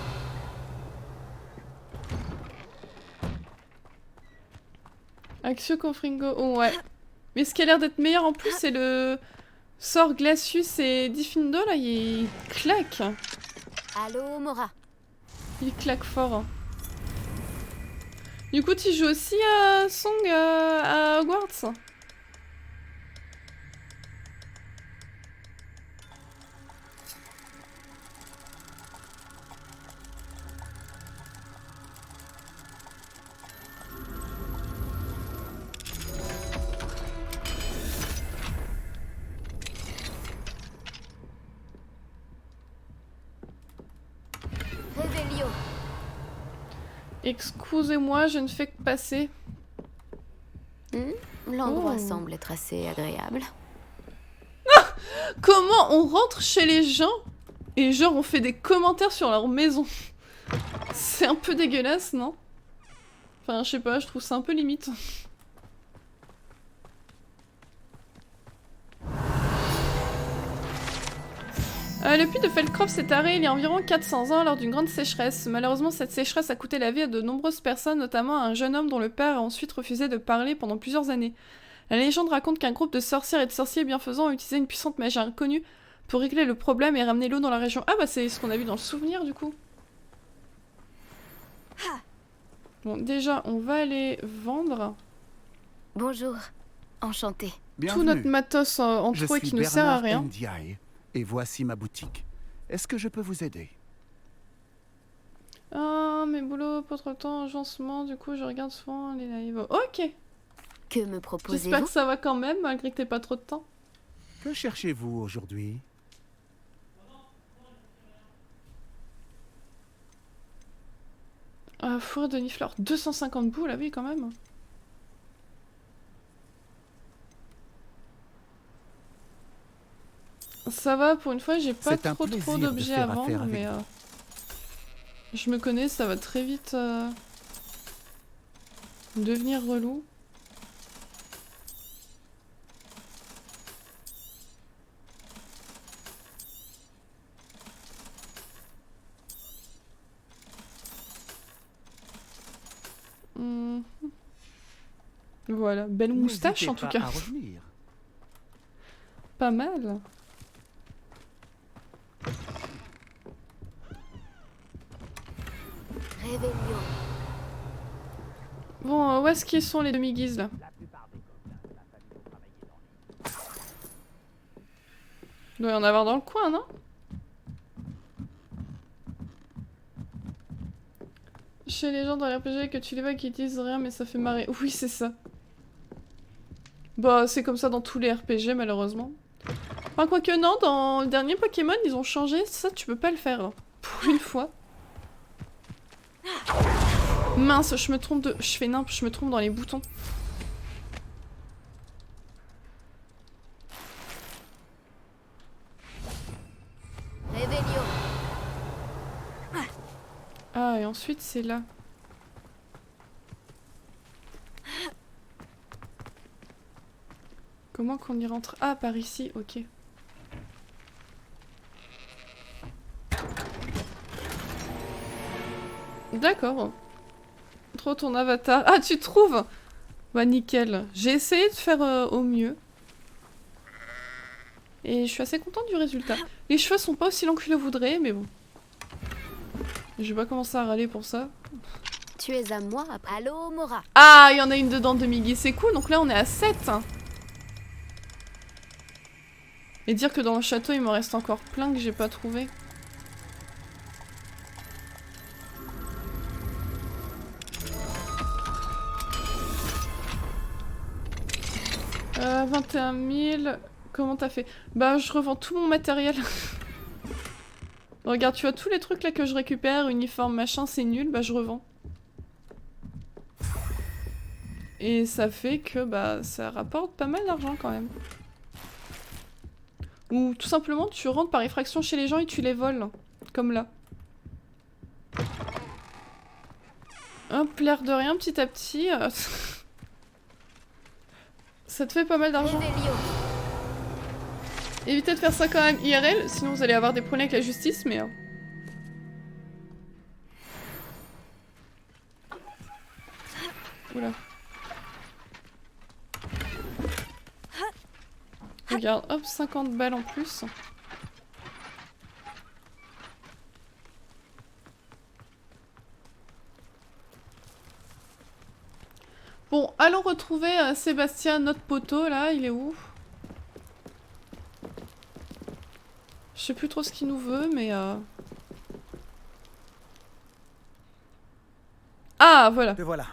Axio Confringo, oh ouais. Mais ce qui a l'air d'être meilleur en plus, c'est le sort Glacius et Diffindo, là, il claque. Allô, Mora. Il claque fort. Du coup, tu joues aussi à Song à Hogwarts? Revelio. Excusez-moi, je ne fais que passer. L'endroit Oh. semble être assez agréable. Comment on rentre chez les gens et genre on fait des commentaires sur leur maison? C'est un peu dégueulasse, non? Enfin, je sais pas, je trouve ça un peu limite. Le puits de Feldcroft s'est arrêté il y a environ 400 ans lors d'une grande sécheresse. Malheureusement, cette sécheresse a coûté la vie à de nombreuses personnes, notamment à un jeune homme dont le père a ensuite refusé de parler pendant plusieurs années. La légende raconte qu'un groupe de sorcières et de sorciers bienfaisants ont utilisé une puissante magie inconnue pour régler le problème et ramener l'eau dans la région. Ah bah c'est ce qu'on a vu dans le souvenir du coup. Bon, déjà, on va aller vendre Bonjour. Enchantée. tout notre matos en trop et qui ne sert à rien. Ndiaye, et voici ma boutique. Est-ce que je peux vous aider? Ah, mes boulots, pas trop de temps, agencement, du coup, je regarde souvent les lives. Ok, Que me j'espère proposez-vous? que ça va quand même, malgré que t'aies pas trop de temps. Que cherchez-vous aujourd'hui? Ah, fourrure de Nifleur, 250 boules, ah oui, quand même. Ça va, pour une fois, j'ai pas C'est un trop plaisir de d'objets faire à affaire vendre, avec mais vous. je me connais, ça va très vite devenir relou. Mhm. Voilà, belle moustache en tout N'hésitez cas. pas à revenir. Pas mal. Réveillon. Bon, où est-ce qu'ils sont les demi-guises là? Il doit y en avoir dans le coin, non? Chez les gens dans l'RPG que tu les vois qui disent rien mais ça fait marrer. Oui, c'est ça. Bah, c'est comme ça dans tous les RPG malheureusement. Enfin, quoique non, dans le dernier Pokémon, ils ont changé. Ça, tu peux pas le faire. Hein. Pour une fois. Mince, je me trompe de... Je fais nimp, je me trompe dans les boutons. Réveillon. Ah, et ensuite, c'est là. Comment qu'on y rentre? Ah, par ici, ok. D'accord. Trop ton avatar. Ah, tu trouves? Bah, nickel. J'ai essayé de faire au mieux. Et je suis assez contente du résultat. Les cheveux sont pas aussi longs que je le voudrais, mais bon. Je vais pas commencer à râler pour ça. Tu es à moi après. Allô, Mora. Ah, il y en a une dedans de Miggy, c'est cool. Donc là, on est à 7. Et dire que dans le château, il me reste encore plein que j'ai pas trouvé. Euh, 21 000... Comment t'as fait? Bah, je revends tout mon matériel. Regarde, tu vois, tous les trucs là que je récupère, uniforme, machin, c'est nul, bah je revends. Et ça fait que, bah, ça rapporte pas mal d'argent quand même. Ou tout simplement, tu rentres par effraction chez les gens et tu les voles. Comme là. Hop, l'air de rien, petit à petit. Ça te fait pas mal d'argent. Réveillon. Évitez de faire ça quand même IRL, sinon vous allez avoir des problèmes avec la justice, mais... Oula. Regarde, hop, 50 balles en plus. Bon, allons retrouver Sébastien, notre poteau, là, il est où? Je sais plus trop ce qu'il nous veut, mais... Ah, voilà. Te voilà.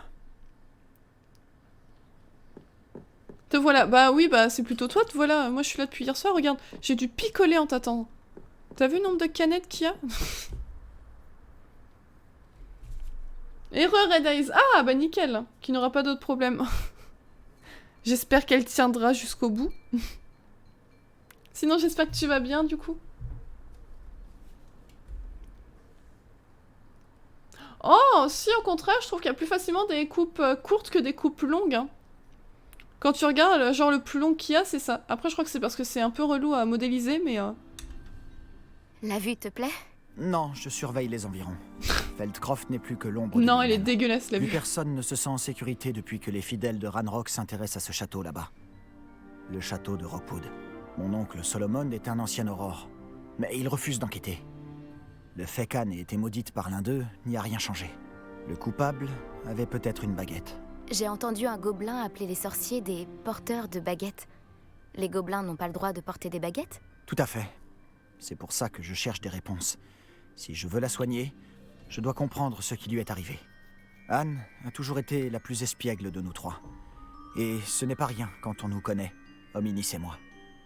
Te voilà. Bah oui, bah c'est plutôt toi, te voilà. Moi, je suis là depuis hier soir, regarde. J'ai dû picoler en t'attendant. T'as vu le nombre de canettes qu'il y a? Erreur Red Eyes. Ah, bah nickel. Qui n'aura pas d'autres problèmes. J'espère qu'elle tiendra jusqu'au bout. Sinon, j'espère que tu vas bien, du coup. Oh, si, au contraire, je trouve qu'il y a plus facilement des coupes courtes que des coupes longues. Hein. Quand tu regardes, genre, le plus long qu'il y a, c'est ça. Après, je crois que c'est parce que c'est un peu relou à modéliser, mais... La vue te plaît? Non, je surveille les environs. Feldcroft n'est plus que l'ombre. Non, elle est dégueulasse, la Plus vue. personne ne se sent en sécurité depuis que les fidèles de Ranrock s'intéressent à ce château là-bas. Le château de Rockwood. Mon oncle Solomon est un ancien aurore, mais il refuse d'enquêter. Le fait qu'Anne ait été maudite par l'un d'eux n'y a rien changé. Le coupable avait peut-être une baguette. J'ai entendu un gobelin appeler les sorciers des porteurs de baguettes. Les gobelins n'ont pas le droit de porter des baguettes? Tout à fait. C'est pour ça que je cherche des réponses. Si je veux la soigner, je dois comprendre ce qui lui est arrivé. Anne a toujours été la plus espiègle de nous trois. Et ce n'est pas rien quand on nous connaît, Hominis et moi.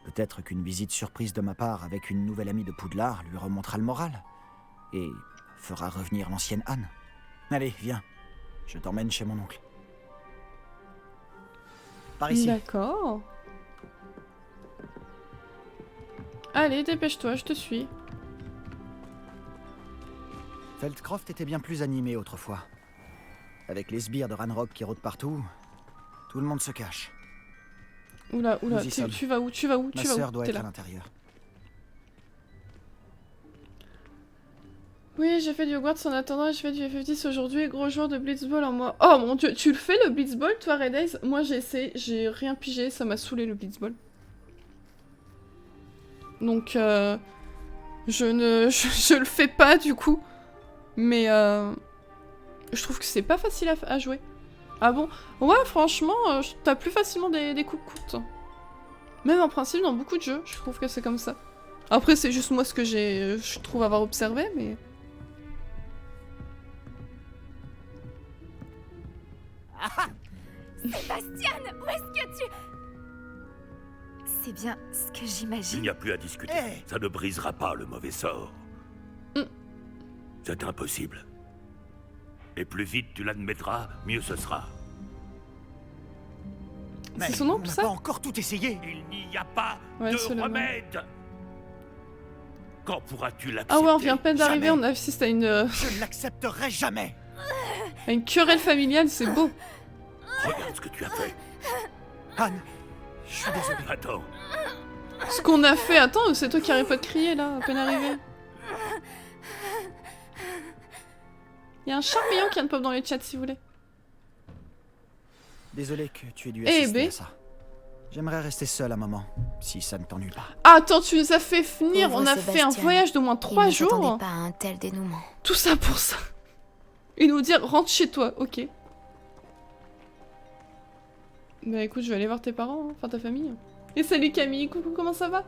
Peut-être qu'une visite surprise de ma part avec une nouvelle amie de Poudlard lui remontera le moral. Et fera revenir l'ancienne Anne. Allez, viens. Je t'emmène chez mon oncle. Par ici. D'accord. Allez, dépêche-toi, je te suis. Feldcroft était bien plus animé autrefois. Avec les sbires de Ranrock qui rôdent partout, tout le monde se cache. Oula, Nous y sommes. tu vas où? Tu vas où? Ma Tu vas sœur où? doit T'es être à là. l'intérieur. Oui, j'ai fait du Hogwarts en attendant, j'ai fait du FF10 aujourd'hui, gros joueur de Blitzball en moi. Oh mon dieu, tu le fais le Blitzball toi Red Eyes? Moi j'ai essayé, j'ai rien pigé, ça m'a saoulé le Blitzball. Donc je le fais pas du coup. Mais je trouve que c'est pas facile à jouer. Ah bon? Ouais franchement, t'as plus facilement des coups courtes. Même en principe dans beaucoup de jeux, je trouve que c'est comme ça. Après c'est juste moi ce que je trouve avoir observé, mais... Sébastien, où est-ce que tu... C'est bien ce que Il j'imagine. n'y a plus à discuter. Hey. Ça ne brisera pas le mauvais sort. Mm. C'est impossible. Et plus vite tu l'admettras, mieux ce sera. C'est son nom, on n'a ça? pas encore tout essayé. Il n'y a pas Ouais, de c'est le nom. remède. Quand pourras-tu l'accepter? Ah ouais, on vient à peine d'arriver, jamais. on assiste à Je ne l'accepterai jamais. une querelle familiale, c'est beau. Regarde ce que tu as fait. Anne, je suis désolé. Attends, Ce qu'on a fait, attends, c'est toi qui arrêtes pas de crier là, à peine arrivé. Il y a un charmillon qui vient de pop dans les chats si vous voulez. Désolé que tu aies dû Eh assister ben. à ça. J'aimerais rester seul un moment, si ça ne t'ennuie pas. Attends, tu nous as fait venir, Pauvre on a fait un Sébastien. voyage d'au moins Il 3 ne jours. s'attendait pas à un tel dénouement. Tout ça pour ça. Et nous dire, rentre chez toi, ok. Bah écoute, je vais aller voir tes parents, hein, enfin ta famille. Et salut Camille, coucou, comment ça va?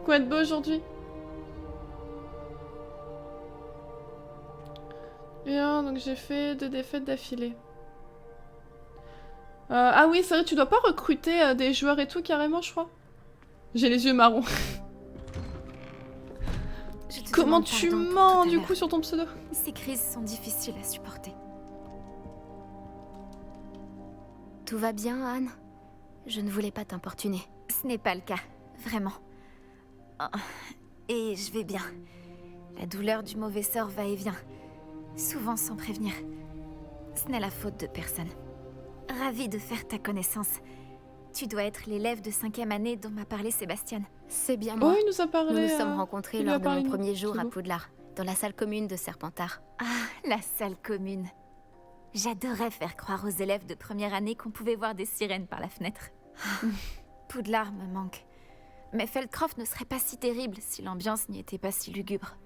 Quoi de beau aujourd'hui? Bien, donc j'ai fait 2 défaites d'affilée. Ah oui, c'est vrai, tu dois pas recruter des joueurs et tout carrément, je crois. J'ai les yeux marrons. Je te Comment demande tu pardon pour mens tout à du l'heure. coup sur ton pseudo? Ces crises sont difficiles à supporter. Tout va bien, Anne? Je ne voulais pas t'importuner. Ce n'est pas le cas, vraiment. Oh, et je vais bien. La douleur du mauvais sort va et vient, souvent sans prévenir. Ce n'est la faute de personne. Ravie de faire ta connaissance. Tu dois être l'élève de 5e année dont m'a parlé Sébastien. C'est bien Oh, moi. il nous a parlé. Nous nous sommes rencontrés il lui a lors de parlé mon de nous. premier jour C'est à beau. Poudlard, dans la salle commune de Serpentard. Ah, la salle commune. J'adorais faire croire aux élèves de première année qu'on pouvait voir des sirènes par la fenêtre. Poudlard me manque. Mais Feldcroft ne serait pas si terrible si l'ambiance n'y était pas si lugubre.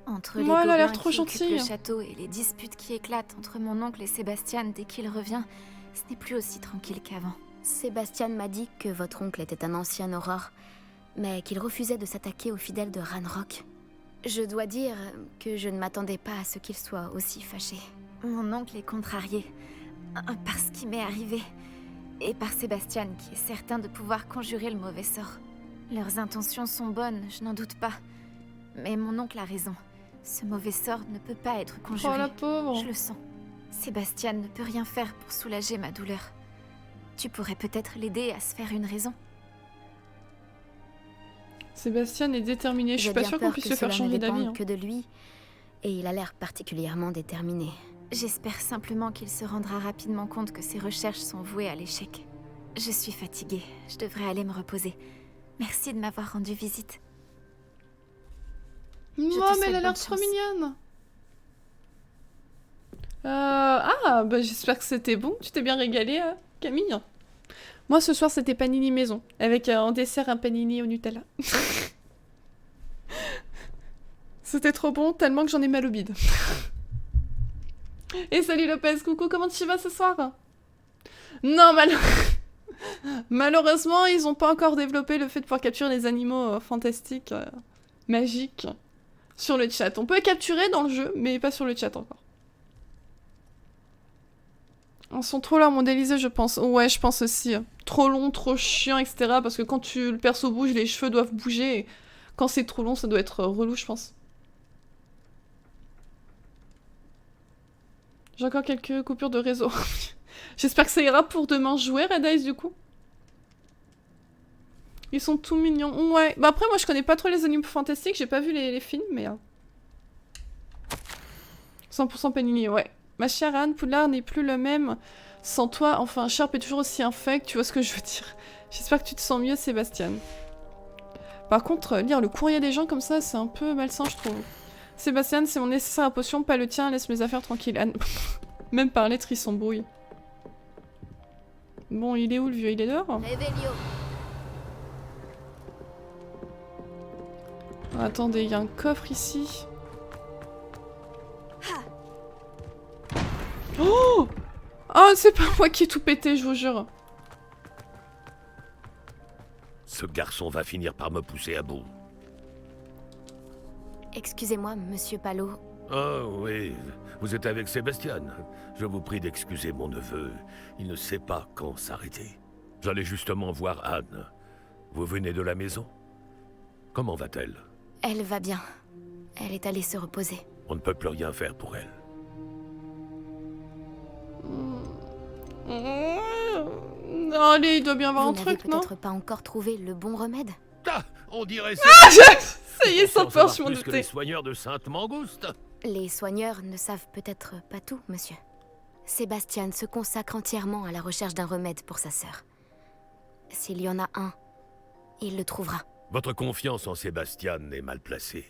Entre les Moi, elle a l'air gobelins trop qui occupent gentille. le château et les disputes qui éclatent entre mon oncle et Sébastien dès qu'il revient, ce n'est plus aussi tranquille qu'avant. Sébastien m'a dit que votre oncle était un ancien aurore, mais qu'il refusait de s'attaquer aux fidèles de Ranrock. Je dois dire que je ne m'attendais pas à ce qu'il soit aussi fâché. Mon oncle est contrarié par ce qui m'est arrivé et par Sébastien qui est certain de pouvoir conjurer le mauvais sort. Leurs intentions sont bonnes, je n'en doute pas. Mais mon oncle a raison. Ce mauvais sort ne peut pas être Oh conjuré. la pauvre. Je le sens. Sébastien ne peut rien faire pour soulager ma douleur. Tu pourrais peut-être l'aider à se faire une raison. Sébastien est déterminé, je suis J'ai pas bien sûre qu'on peur puisse que le faire cela ne changer d'avis. dépende hein. que de lui, et il a l'air particulièrement déterminé. J'espère simplement qu'il se rendra rapidement compte que ses recherches sont vouées à l'échec. Je suis fatiguée, je devrais aller me reposer. Merci de m'avoir rendu visite. Moi, te mais souhaite elle a l'air bonne trop chance. mignonne. Ah, bah j'espère que c'était bon. Tu t'es bien régalée, Camille. Moi, ce soir, c'était panini maison, avec en dessert un panini au Nutella. C'était trop bon, tellement que j'en ai mal au bide. Et salut Lopez, coucou, comment tu vas ce soir? Non, malheureusement, ils ont pas encore développé le fait de pouvoir capturer des animaux fantastiques, magiques, sur le chat. On peut les capturer dans le jeu, mais pas sur le chat encore. Ils sont trop là modélisés, je pense. Ouais, je pense aussi. Trop long, trop chiant, etc. Parce que quand le perso bouge, les cheveux doivent bouger. Et quand c'est trop long, ça doit être relou, je pense. J'ai encore quelques coupures de réseau. J'espère que ça ira pour demain jouer, Red Eyes, du coup. Ils sont tout mignons. Ouais. Bah après, moi, je connais pas trop les animaux fantastiques. J'ai pas vu les films, mais... 100% Panini, ouais. Ma chère Anne, Poudlard n'est plus le même sans toi. Enfin, Sharp est toujours aussi infect, tu vois ce que je veux dire. J'espère que tu te sens mieux, Sébastien. Par contre, lire le courrier des gens comme ça, c'est un peu malsain, je trouve. Sébastien, c'est mon nécessaire à potion, pas le tien, laisse mes affaires tranquilles. Anne. Même par lettre, il s'embrouille. Bon, il est où le vieux? Il est dehors? Attendez, il y a un coffre ici. Oh! Oh, c'est pas moi qui ai tout pété, je vous jure. Ce garçon va finir par me pousser à bout. Excusez-moi, monsieur Palot. Oh oui, vous êtes avec Sébastien. Je vous prie d'excuser mon neveu. Il ne sait pas quand s'arrêter. J'allais justement voir Anne. Vous venez de la maison? Comment va-t-elle? Elle va bien. Elle est allée se reposer. On ne peut plus rien faire pour elle. Allez, il doit bien avoir Vous un n'avez truc, non? peut-être pas encore trouvé le bon remède? Ah, on dirait Ça y est, sans peur, je m'en plus que les doutais. soigneurs de Sainte-Mangouste. Les soigneurs ne savent peut-être pas tout, monsieur. Sébastien se consacre entièrement à la recherche d'un remède pour sa sœur. S'il y en a un, il le trouvera. Votre confiance en Sébastien est mal placée.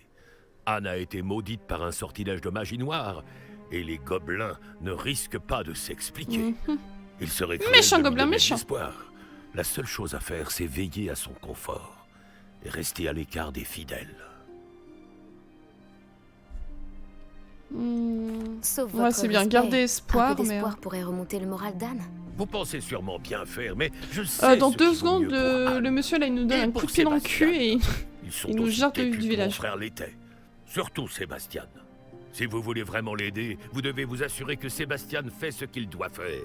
Anne a été maudite par un sortilège de magie noire, et les gobelins ne risquent pas de s'expliquer. Il serait cruel Méchant de lui gobelin, donner méchant. d'espoir. La seule chose à faire, c'est veiller à son confort et rester à l'écart des fidèles. Sauf Ouais, votre c'est bien, respect. garder espoir, Un peu mais... d'espoir pourrait remonter le moral d'Anne. Vous pensez sûrement bien faire, mais je sais dans ce 2 qui vaut mieux secondes, pour Anne. le monsieur là, il nous donne Et un pour coup de pied dans le Sébastien. cul et... Ils sont Il nous aussi jette têtus du que mon village. frère l'était. Surtout Sébastien. Si vous voulez vraiment l'aider, vous devez vous assurer que Sébastien fait ce qu'il doit faire,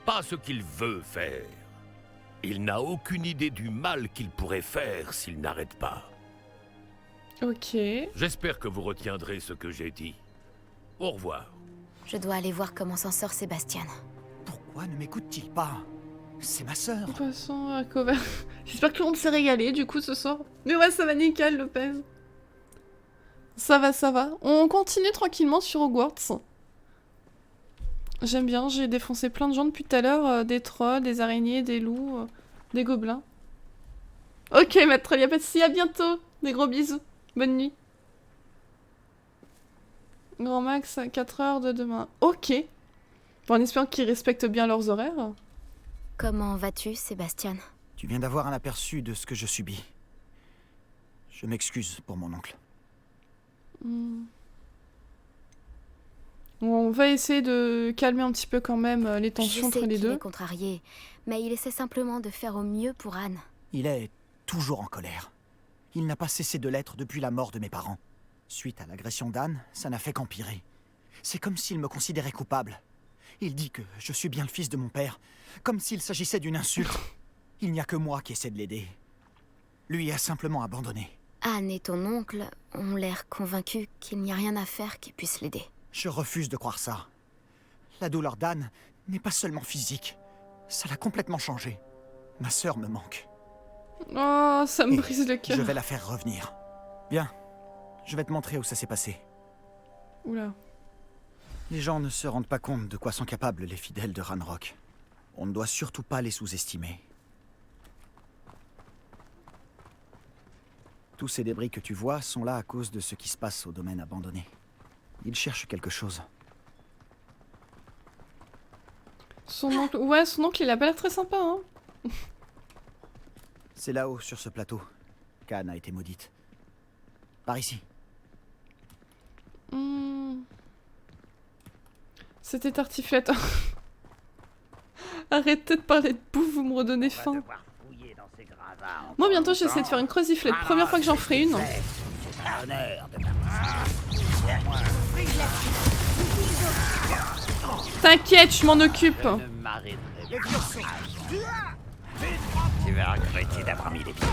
pas ce qu'il veut faire. Il n'a aucune idée du mal qu'il pourrait faire s'il n'arrête pas. Ok. J'espère que vous retiendrez ce que j'ai dit. Au revoir. Je dois aller voir comment s'en sort Sébastien. Pourquoi ne m'écoute-t-il pas? C'est ma sœur. De toute façon, cover. J'espère que tout le monde s'est régalé du coup ce soir. Mais ouais, ça va nickel, Lopez. Ça va, ça va. On continue tranquillement sur Hogwarts. J'aime bien, j'ai défoncé plein de gens depuis tout à l'heure. Des trolls, des araignées, des loups, des gobelins. Ok, maître, il y a pas de souci, à bientôt. Des gros bisous. Bonne nuit. Grand max, 4 heures de demain. Ok. Bon, en espérant qu'ils respectent bien leurs horaires. Comment vas-tu, Sébastien? Tu viens d'avoir un aperçu de ce que je subis. Je m'excuse pour mon oncle. On va essayer de calmer un petit peu quand même les Je tensions sais entre les qu'il deux. est contrarié, mais il essaie simplement de faire au mieux pour Anne. Il est toujours en colère. Il n'a pas cessé de l'être depuis la mort de mes parents. Suite à l'agression d'Anne, ça n'a fait qu'empirer. C'est comme s'il me considérait coupable. Il dit que je suis bien le fils de mon père, comme s'il s'agissait d'une insulte. Il n'y a que moi qui essaie de l'aider. Lui a simplement abandonné. Anne et ton oncle ont l'air convaincus qu'il n'y a rien à faire qui puisse l'aider. Je refuse de croire ça. La douleur d'Anne n'est pas seulement physique. Ça l'a complètement changé. Ma sœur me manque. Oh, ça me Et brise le cœur. je vais la faire revenir. Bien. Je vais te montrer où ça s'est passé. Oula. Les gens ne se rendent pas compte de quoi sont capables les fidèles de Ranrock. On ne doit surtout pas les sous-estimer. Tous ces débris que tu vois sont là à cause de ce qui se passe au domaine abandonné. Ils cherchent quelque chose. Son oncle... Ouais, son oncle, il a pas l'air très sympa, hein. C'est là-haut, sur ce plateau, qu'Anne a été maudite. Par ici. C'était tartiflette. Arrêtez de parler de bouffe, vous me redonnez faim. Moi bientôt j'essaie de faire une croziflette. Première fois que j'en ferai une. T'inquiète, je m'en occupe. Tu vas regretter d'avoir mis les pieds.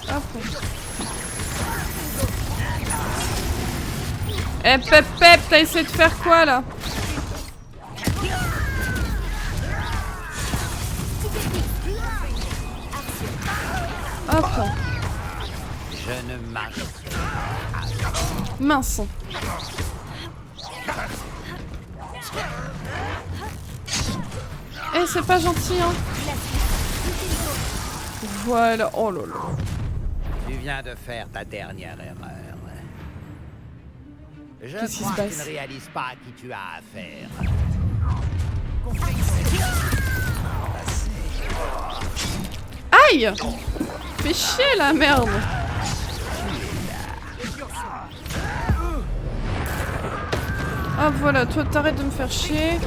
Hop. Eh Pep Pep, t'as essayé de faire quoi là? Hop. Je ne marche Mince. Eh, c'est pas gentil, hein. Voilà. Oh là là. Tu viens de faire ta dernière erreur. Je Qu'est-ce qui crois se que tu passe? ne réalises pas à qui tu as affaire. Aïe! Fais chier la merde! Ah voilà, toi t'arrêtes de me faire chier.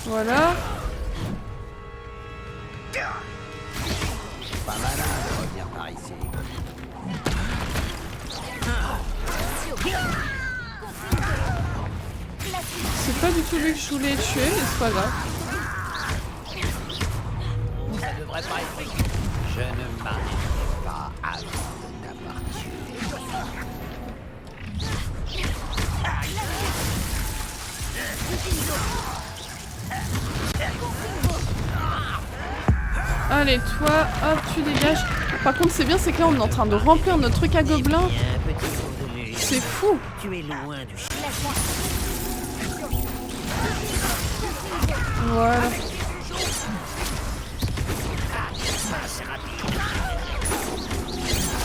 Voilà. Pas malin de revenir par ici. C'est pas du tout lui que je voulais tuer, mais c'est pas grave. Ça devrait pas être écrit. Je ne m'arrêterai pas avant de t'avoir tué. Allez, toi, hop, tu dégages. Par contre, c'est bien, c'est que là, on est en train de remplir notre truc à gobelins. C'est fou. Tu es loin du Voilà.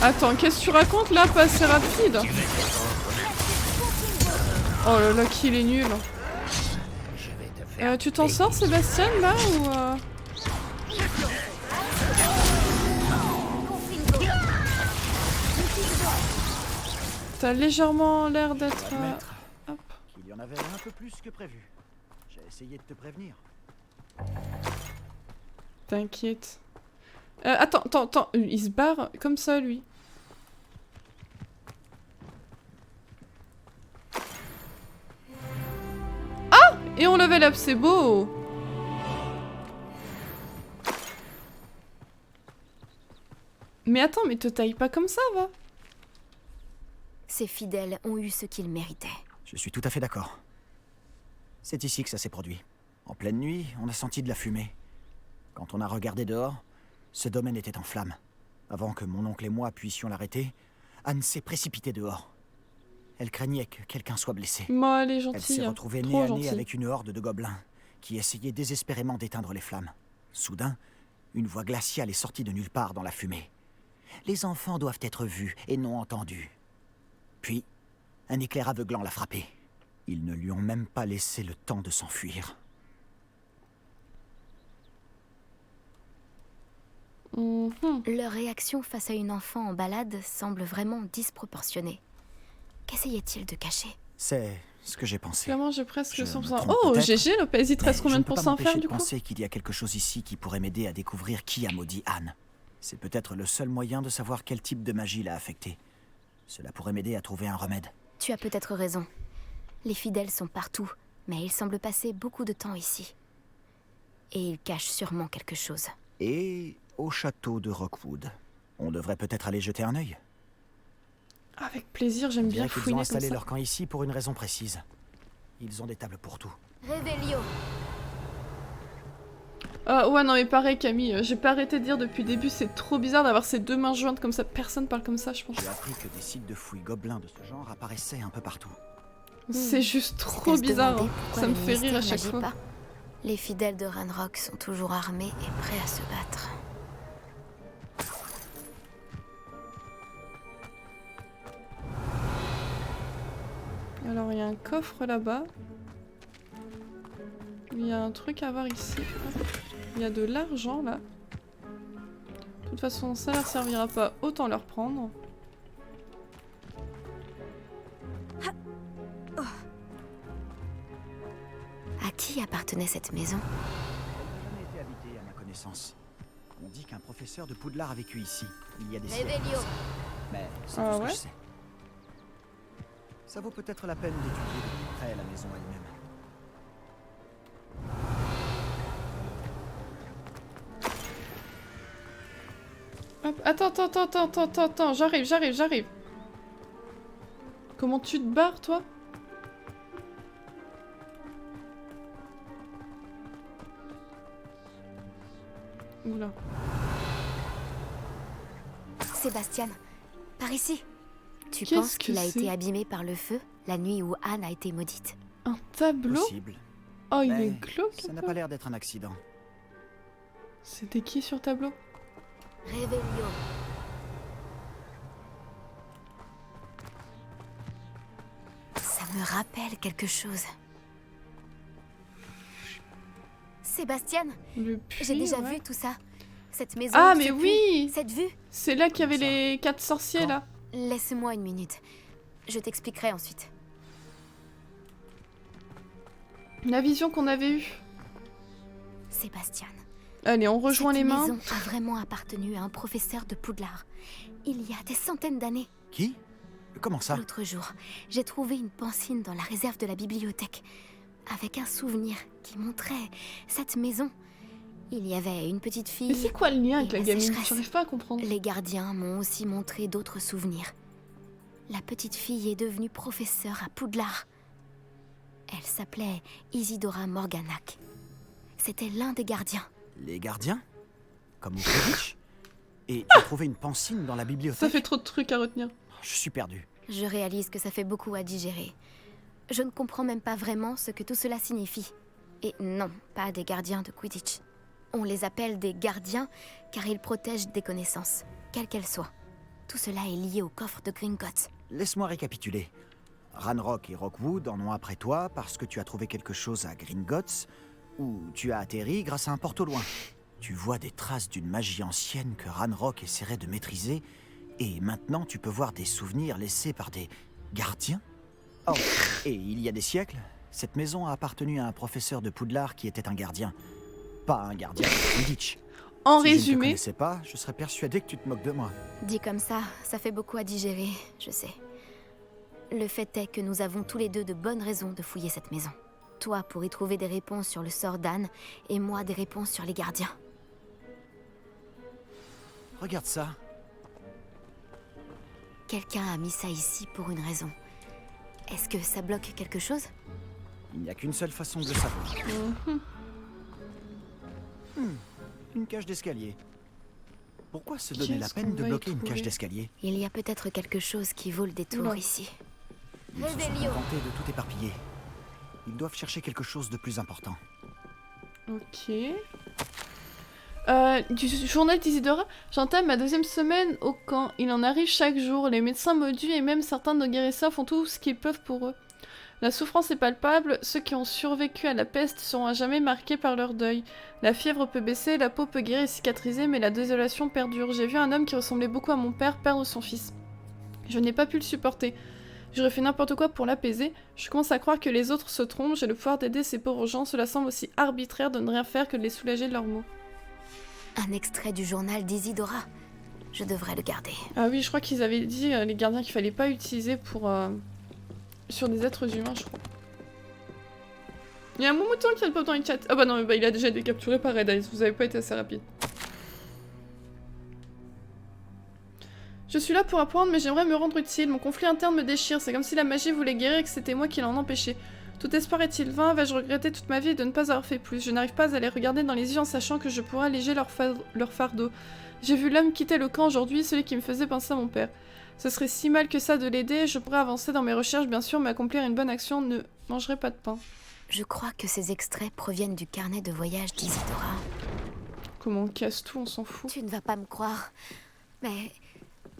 Attends, qu'est-ce que tu racontes là? Pas assez rapide. Oh là là, qu'il est nul. Tu t'en sors, Sébastien, là, ou... T'as légèrement l'air d'être... Hop. Il y en avait un peu plus que prévu. J'ai essayé de te prévenir. T'inquiète. Attends. Il se barre comme ça, lui. Ah! Et on level up, c'est beau! Mais attends, mais te taille pas comme ça, va! Ces fidèles ont eu ce qu'ils méritaient. Je suis tout à fait d'accord. C'est ici que ça s'est produit. En pleine nuit, on a senti de la fumée. Quand on a regardé dehors, ce domaine était en flammes. Avant que mon oncle et moi puissions l'arrêter, Anne s'est précipitée dehors. Elle craignait que quelqu'un soit blessé. Moi, elle est Elle gentille. s'est retrouvée nez Trop à nez gentille. avec une horde de gobelins qui essayaient désespérément d'éteindre les flammes. Soudain, une voix glaciale est sortie de nulle part dans la fumée. Les enfants doivent être vus et non entendus. Puis, un éclair aveuglant l'a frappé. Ils ne lui ont même pas laissé le temps de s'enfuir. Leur réaction face à une enfant en balade semble vraiment disproportionnée. Qu'essayait-il de cacher? C'est ce que j'ai pensé. Clairement, j'ai presque Je me 100%. trompe Oh, peut-être, GG, Lopez, il te reste Mais combien je de ne peux pas pourcents à faire, m'empêcher du de coup? penser qu'il y a quelque chose ici qui pourrait m'aider à découvrir qui a maudit Anne. C'est peut-être le seul moyen de savoir quel type de magie l'a affectée. Cela pourrait m'aider à trouver un remède. Tu as peut-être raison. Les fidèles sont partout, mais ils semblent passer beaucoup de temps ici. Et ils cachent sûrement quelque chose. Et au château de Rockwood. On devrait peut-être aller jeter un œil. Avec plaisir, j'aime On bien dirait qu'ils ont fouiner comme installé ça. leur camp ici pour une raison précise. Ils ont des tables pour tout. Révélio. Ouais, non, mais pareil, Camille, j'ai pas arrêté de dire depuis le début, c'est trop bizarre d'avoir ces deux mains jointes comme ça. Personne parle comme ça, je pense. J'ai appris que des sites de fouilles gobelins de ce genre apparaissaient un peu partout. C'est juste C'est trop à se bizarre. demander Hein. pourquoi Ça me le fait rire à ministère chaque n'agit fois. pas. Les fidèles de Ranrock sont toujours armés et prêts à se battre. Alors, il y a un coffre là-bas. Il y a un truc à voir ici. Hop. Il y a de l'argent là. De toute façon, ça leur servira pas, autant leur prendre. À qui appartenait cette maison? Elle n'a jamais été habitée à ma connaissance. On dit qu'un professeur de Poudlard a vécu ici, il y a des siècles. Revelio. Mais c'est Ah tout ce que ouais? je sais. Ça vaut peut-être la peine d'étudier de plus près la maison elle-même. Hop, attends, j'arrive. Comment tu te barres, toi? Oula. Sébastien, par ici. Tu Qu'est-ce penses qu'il que a c'est? été abîmé par le feu la nuit où Anne a été maudite? Un tableau? Possible. Oh, il Mais est glauque. ça n'a pas l'air d'être un accident. C'était qui sur le tableau? Revelio. Ça me rappelle quelque chose. Sébastien, Le puits, j'ai déjà ouais. vu tout ça. Cette maison. Ah, ce mais puits, oui! Cette vue. C'est là qu'il y avait Comment ça? les 4 sorciers, Quand? là. Laisse-moi une minute. Je t'expliquerai ensuite. La vision qu'on avait eue. Sébastien. Allez, on rejoint Cette les mains. maison a vraiment appartenu à un professeur de Poudlard. Il y a des centaines d'années. Qui? Comment ça? L'autre jour, j'ai trouvé une pancine dans la réserve de la bibliothèque, avec un souvenir qui montrait cette maison. Il y avait une petite Mais fille. c'est quoi le lien avec Et la la gamine? sécheresse. J'arrive pas à comprendre. Les gardiens m'ont aussi montré d'autres souvenirs. La petite fille est devenue professeure à Poudlard. Elle s'appelait Isidora Morganac. C'était l'un des gardiens. Les gardiens? Comme au Quidditch? Et tu as trouvé une pancine dans la bibliothèque? Ça fait trop de trucs à retenir. Je suis perdu. Je réalise que ça fait beaucoup à digérer. Je ne comprends même pas vraiment ce que tout cela signifie. Et non, pas des gardiens de Quidditch. On les appelle des gardiens car ils protègent des connaissances, quelles qu'elles soient. Tout cela est lié au coffre de Gringotts. Laisse-moi récapituler. Ranrock et Rockwood en ont après toi parce que tu as trouvé quelque chose à Gringotts, ou tu as atterri grâce à un porte au loin. Tu vois des traces d'une magie ancienne que Ranrock essaierait de maîtriser, et maintenant tu peux voir des souvenirs laissés par des gardiens? Oh, et il y a des siècles, cette maison a appartenu à un professeur de Poudlard qui était un gardien. Pas un gardien de Quidditch. En Si je ne te résumé, connaissais pas, je serais persuadé que tu te moques de moi. Dit comme ça fait beaucoup à digérer, je sais. Le fait est que nous avons tous les deux de bonnes raisons de fouiller cette maison. Toi pour y trouver des réponses sur le sort d'Anne, et moi des réponses sur les gardiens. Regarde ça. Quelqu'un a mis ça ici pour une raison. Est-ce que ça bloque quelque chose? Il n'y a qu'une seule façon de le savoir. Une cage d'escalier. Pourquoi se donner la Qu'est-ce peine qu'on de va y bloquer une trouver? cage d'escalier? Il y a peut-être quelque chose qui vaut le détour Oula. ici. Ils se sont contentés de tout éparpiller. Ils doivent chercher quelque chose de plus important. Ok. Du journal d'Isidora, j'entame ma 2e semaine au camp. Il en arrive chaque jour. Les médecins maudits et même certains de nos guérisseurs font tout ce qu'ils peuvent pour eux. La souffrance est palpable. Ceux qui ont survécu à la peste seront à jamais marqués par leur deuil. La fièvre peut baisser, la peau peut guérir et cicatriser, mais la désolation perdure. J'ai vu un homme qui ressemblait beaucoup à mon père perdre son fils. Je n'ai pas pu le supporter. J'aurais fait n'importe quoi pour l'apaiser. Je commence à croire que les autres se trompent. J'ai le pouvoir d'aider ces pauvres gens. Cela semble aussi arbitraire de ne rien faire que de les soulager de leurs maux. Un extrait du journal d'Isidora. Je devrais le garder. Ah oui, je crois qu'ils avaient dit, les gardiens, qu'il fallait pas utiliser pour... sur des êtres humains, je crois. Il y a un mouton qui pop dans le chat. Ah bah non, bah, il a déjà été capturé par Red Eyes. Vous avez pas été assez rapide. Je suis là pour apprendre, mais j'aimerais me rendre utile. Mon conflit interne me déchire. C'est comme si la magie voulait guérir et que c'était moi qui l'en empêchais. Tout espoir est-il vain? Vais-je regretter toute ma vie de ne pas avoir fait plus? Je n'arrive pas à les regarder dans les yeux en sachant que je pourrais alléger leur fardeau. J'ai vu l'homme quitter le camp aujourd'hui, celui qui me faisait penser à mon père. Ce serait si mal que ça de l'aider. Je pourrais avancer dans mes recherches, bien sûr, mais accomplir une bonne action ne mangerait pas de pain. Je crois que ces extraits proviennent du carnet de voyage d'Isidora. Comment on casse tout, on s'en fout. Tu ne vas pas me croire, mais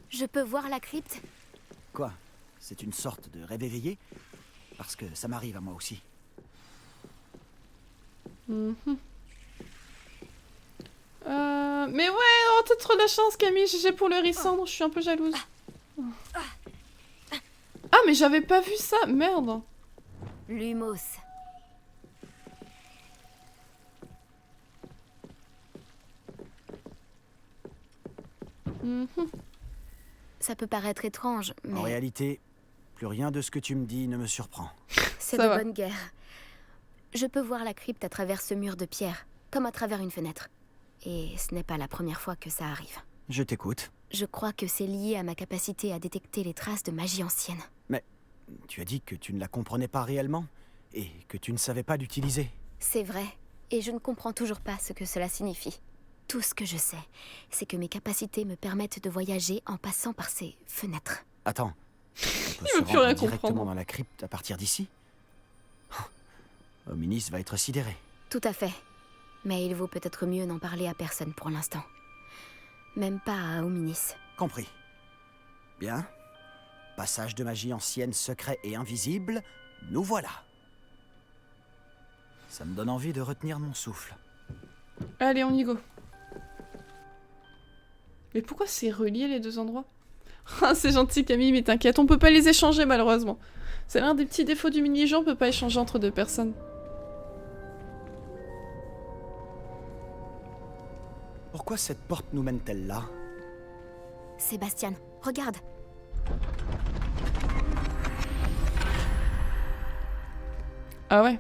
je peux voir la crypte? Quoi? C'est une sorte de rêve éveillé? Parce que ça m'arrive à moi aussi. Mhm. Mais ouais, oh, t'as trop de la chance, Camille. GG pour le rissandre, je suis un peu jalouse. Ah, mais j'avais pas vu ça, merde. Lumos. Mhm. Ça peut paraître étrange, mais En réalité, plus rien de ce que tu me dis ne me surprend. c'est ça de va. bonne guerre. Je peux voir la crypte à travers ce mur de pierre, comme à travers une fenêtre. Et ce n'est pas la première fois que ça arrive. Je t'écoute. Je crois que c'est lié à ma capacité à détecter les traces de magie ancienne. Tu as dit que tu ne la comprenais pas réellement et que tu ne savais pas l'utiliser. C'est vrai, et je ne comprends toujours pas ce que cela signifie. Tout ce que je sais, c'est que mes capacités me permettent de voyager en passant par ces fenêtres. Attends, on peut Il se veut plus rendre rien directement comprendre. dans la crypte à partir d'ici? Hominis va être sidéré. Tout à fait. Mais il vaut peut-être mieux n'en parler à personne pour l'instant. Même pas à Hominis. Compris. Bien. Passage de magie ancienne, secret et invisible, nous voilà. Ça me donne envie de retenir mon souffle. Allez, on y go. Mais pourquoi c'est relié les deux endroits? Ah, c'est gentil, Camille, mais t'inquiète, on peut pas les échanger malheureusement. C'est l'un des petits défauts du mini-jeu, on peut pas échanger entre deux personnes. Pourquoi cette porte nous mène-t-elle là? Sébastien, regarde. Ah ouais.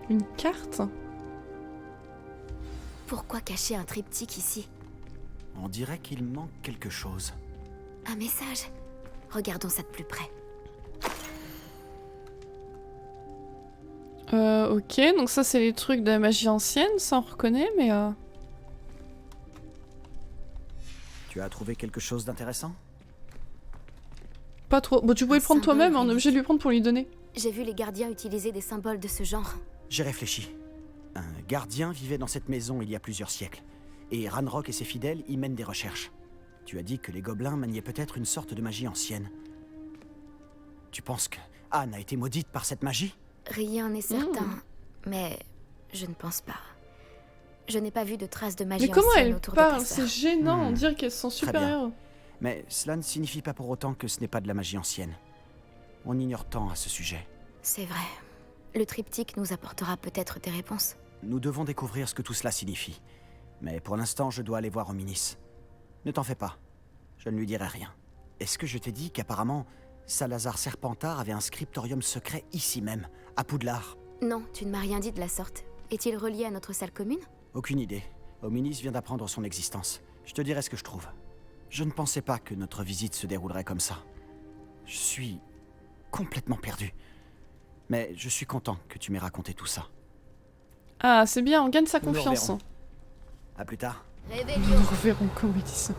Une carte? Pourquoi cacher un triptyque ici? On dirait qu'il manque quelque chose. Un message? Regardons ça de plus près. Ok, donc ça c'est les trucs de la magie ancienne, ça on reconnaît, mais Tu as trouvé quelque chose d'intéressant? pas trop. Bon, tu pouvais Un le prendre symbole toi-même, on est relique. obligé de lui prendre pour lui donner. J'ai vu les gardiens utiliser des symboles de ce genre. J'ai réfléchi. Un gardien vivait dans cette maison il y a plusieurs siècles. Et Ranrock et ses fidèles y mènent des recherches. Tu as dit que les gobelins maniaient peut-être une sorte de magie ancienne. Tu penses que Anne a été maudite par cette magie? Rien n'est certain, mais je ne pense pas. Je n'ai pas vu de traces de magie Mais comment ancienne elle autour de parle? ta C'est sœur. gênant, on dirait qu'elles sont Très supérieures. Mais cela ne signifie pas pour autant que ce n'est pas de la magie ancienne. On ignore tant à ce sujet. C'est vrai. Le triptyque nous apportera peut-être des réponses. Nous devons découvrir ce que tout cela signifie. Mais pour l'instant, je dois aller voir Hominis. Ne t'en fais pas. Je ne lui dirai rien. Est-ce que je t'ai dit qu'apparemment, Salazar Serpentard avait un scriptorium secret ici même, à Poudlard? Non, tu ne m'as rien dit de la sorte. Est-il relié à notre salle commune? Aucune idée. Hominis vient d'apprendre son existence. Je te dirai ce que je trouve. Je ne pensais pas que notre visite se déroulerait comme ça. Je suis complètement perdu. Mais je suis content que tu m'aies raconté tout ça. Ah, c'est bien, on gagne sa Nous nous confiance. reverrons. À plus tard. Nous reverrons comment il dit ça.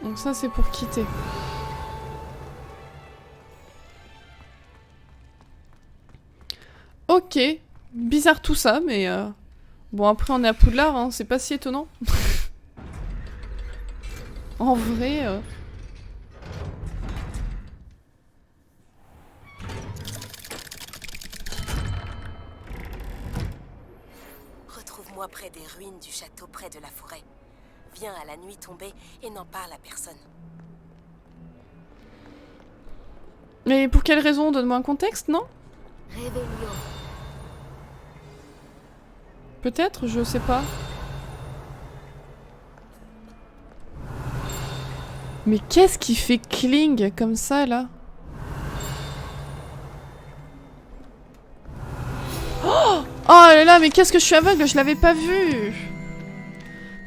Donc ça c'est pour quitter. Ok, bizarre tout ça, mais bon après on est à Poudlard, hein, c'est pas si étonnant. En vrai... Retrouve-moi près des ruines du château près de la forêt. Viens à la nuit tombée et n'en parle à personne. Mais pour quelle raison? Donne-moi un contexte, non? Réveillon. Peut-être, je sais pas. Mais qu'est-ce qui fait cling comme ça, là? Oh là là, mais qu'est-ce que je suis aveugle, je l'avais pas vu!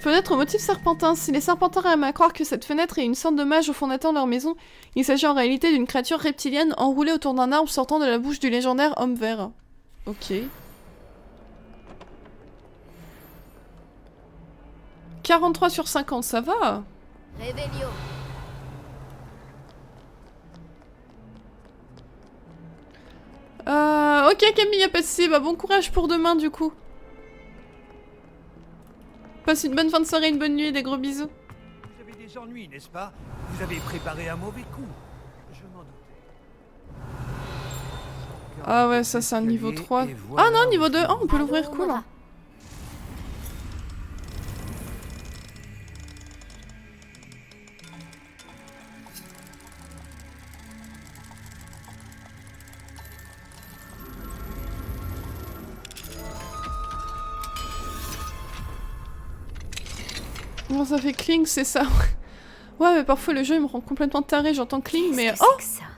Fenêtre au motif serpentin. Si les serpentards aiment à croire que cette fenêtre est une sorte d'hommage au fondateur de leur maison, il s'agit en réalité d'une créature reptilienne enroulée autour d'un arbre sortant de la bouche du légendaire homme vert. Ok. 43 sur 50, ça va? Réveillon. Ok Camille, y'a pas de soucis. Bah, bon courage pour demain du coup. Passe une bonne fin de soirée, une bonne nuit, des gros bisous. Vous avez des ennuis, n'est-ce pas? Vous avez préparé un mauvais coup. Je m'en doutais. Ah ouais, ça c'est un niveau 3. Ah non, niveau 2. Oh, on peut l'ouvrir, cool. Hein. Comment ça fait cling, c'est ça? Ouais, mais parfois le jeu il me rend complètement taré, j'entends cling, mais... Qu'est-ce Oh que c'est que ça?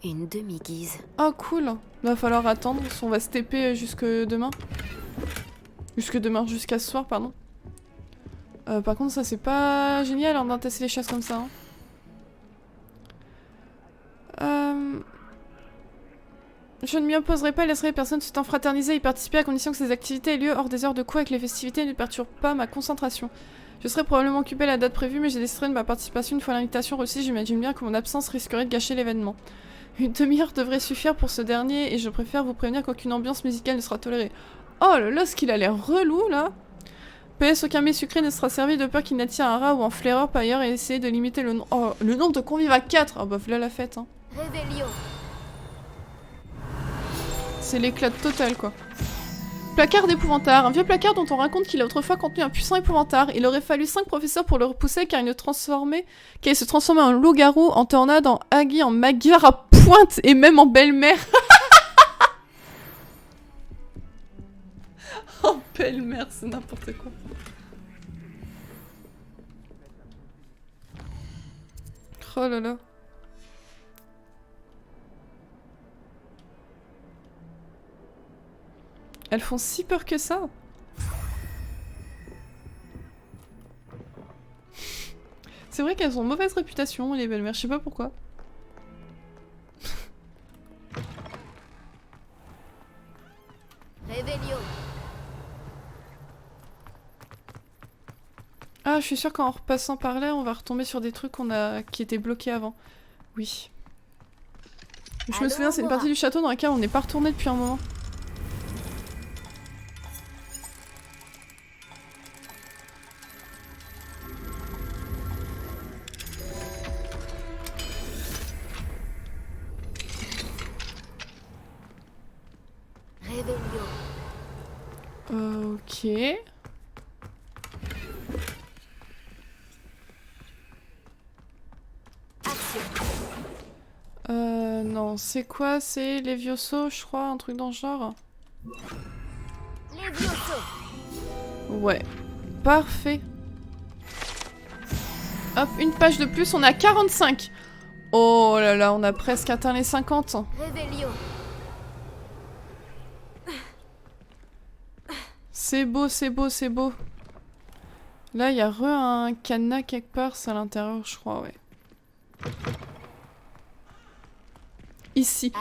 Une demi-guise. Oh cool. Va falloir attendre, on va se TP jusque demain. Jusqu'à ce soir, pardon. Par contre ça c'est pas génial hein, d'entasser les chasses comme ça. Hein. Je ne m'y opposerai pas et laisserai les personnes se fraterniser et y participer à condition que ces activités aient lieu hors des heures de cours et que les festivités ne perturbent pas ma concentration. Je serai probablement occupée à la date prévue, mais j'ai décidé de ma participation une fois l'invitation reçue. J'imagine bien que mon absence risquerait de gâcher l'événement. Une demi-heure devrait suffire pour ce dernier, et je préfère vous prévenir qu'aucune ambiance musicale ne sera tolérée. Oh là là, ce qu'il a l'air relou, là. PS, aucun mets sucré ne sera servi de peur qu'il n'attire un rat ou un flaireur par ailleurs et essayer de limiter le nombre de convives à 4. Ah bah voilà la fête, hein. Réveillon. C'est l'éclat total, quoi. Placard d'épouvantard. Un vieux placard dont on raconte qu'il a autrefois contenu un puissant épouvantard. Il aurait fallu 5 professeurs pour le repousser car il se transformait en loup-garou, en tornade, en Aggie, en magyar, à pointe et même en belle-mère. En belle-mère, c'est n'importe quoi. Oh là là. Elles font si peur que ça. C'est vrai qu'elles ont mauvaise réputation, les belles-mères, je sais pas pourquoi. Réveillon. Ah, je suis sûre qu'en repassant par là, on va retomber sur des trucs qui étaient bloqués avant. Oui. Je me souviens, c'est une partie du château dans laquelle on n'est pas retourné depuis un moment. Ok. Non, c'est quoi? C'est Levioso, je crois, un truc dans le genre. Levioso. Ouais. Parfait. Hop, une page de plus, on est à 45. Oh là là, on a presque atteint les 50. Réveillon. C'est beau, c'est beau, c'est beau. Là, il y a un cadenas quelque part, c'est à l'intérieur, je crois, ouais. Ici.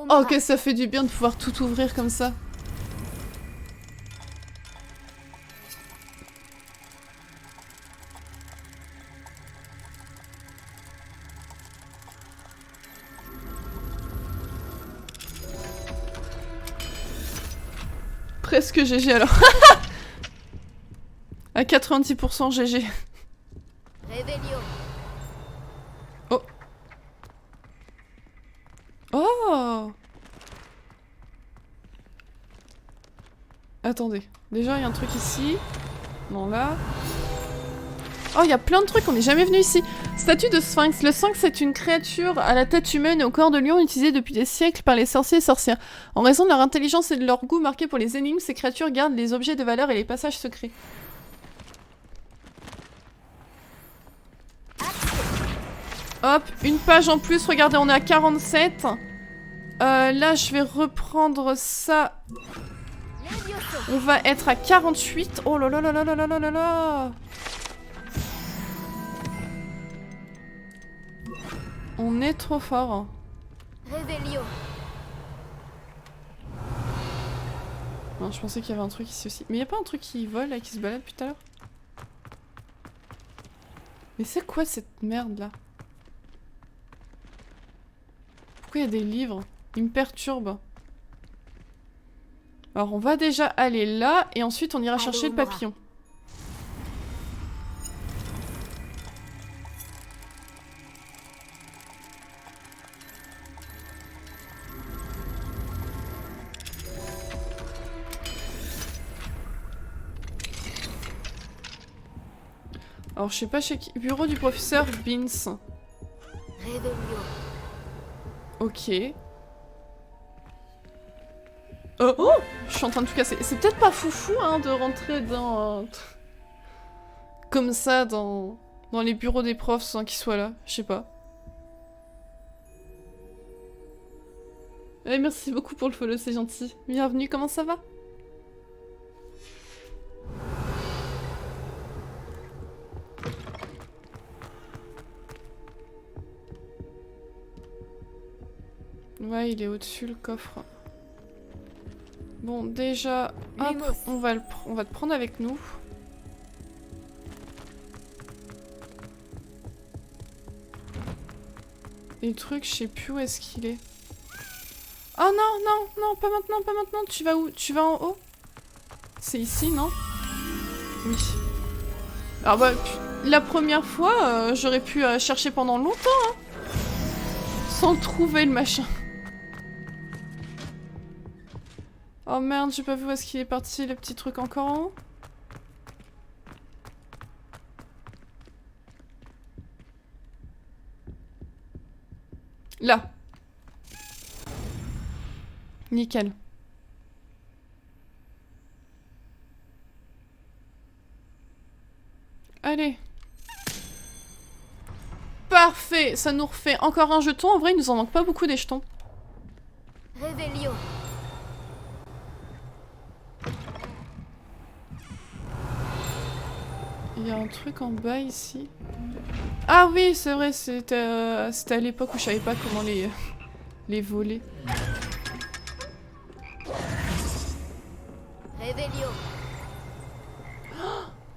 Oh, que ça fait du bien de pouvoir tout ouvrir comme ça. Presque GG alors. À 90% GG. Réveillon. Oh. Oh. Attendez. Déjà, il y a un truc ici. Non, là. Oh, il y a plein de trucs, on n'est jamais venu ici. Statue de Sphinx. Le Sphinx est une créature à la tête humaine et au corps de lion utilisée depuis des siècles par les sorciers et sorcières. En raison de leur intelligence et de leur goût marqué pour les énigmes, ces créatures gardent les objets de valeur et les passages secrets. Hop, une page en plus, regardez, on est à 47. Là, je vais reprendre ça. On va être à 48. Oh là là là là là là là là là. On est trop fort. Réveillon. Non, je pensais qu'il y avait un truc ici aussi. Mais il n'y a pas un truc qui vole là, qui se balade depuis tout à l'heure? Mais c'est quoi cette merde là? Pourquoi il y a des livres? Ils me perturbent. Alors on va déjà aller là et ensuite on ira chercher le Mora. papillon. Alors je sais pas chez qui... Bureau du professeur Beans. Revelio. Ok. Oh, je suis en train de tout casser. C'est peut-être pas foufou hein, de rentrer dans... comme ça dans les bureaux des profs sans qu'ils soient là. Je sais pas. Ouais, merci beaucoup pour le follow, c'est gentil. Bienvenue, comment ça va? Ouais, il est au-dessus le coffre. Bon, déjà, hop, Lumos. on va te prendre avec nous. Et le truc, je sais plus où est-ce qu'il est. Oh non, non, non, pas maintenant, pas maintenant. Tu vas où? Tu vas en haut? C'est ici, non? Oui. Alors bah, la première fois, j'aurais pu chercher pendant longtemps, hein, sans le trouver, le machin. Oh merde, j'ai pas vu où est-ce qu'il est parti, le petit truc encore en haut. Là. Nickel. Allez. Parfait, ça nous refait encore un jeton. En vrai, il nous en manque pas beaucoup des jetons. Revelio. Il y a un truc en bas ici. Ah oui, c'est vrai, c'était à l'époque où je savais pas comment les voler. Revelio.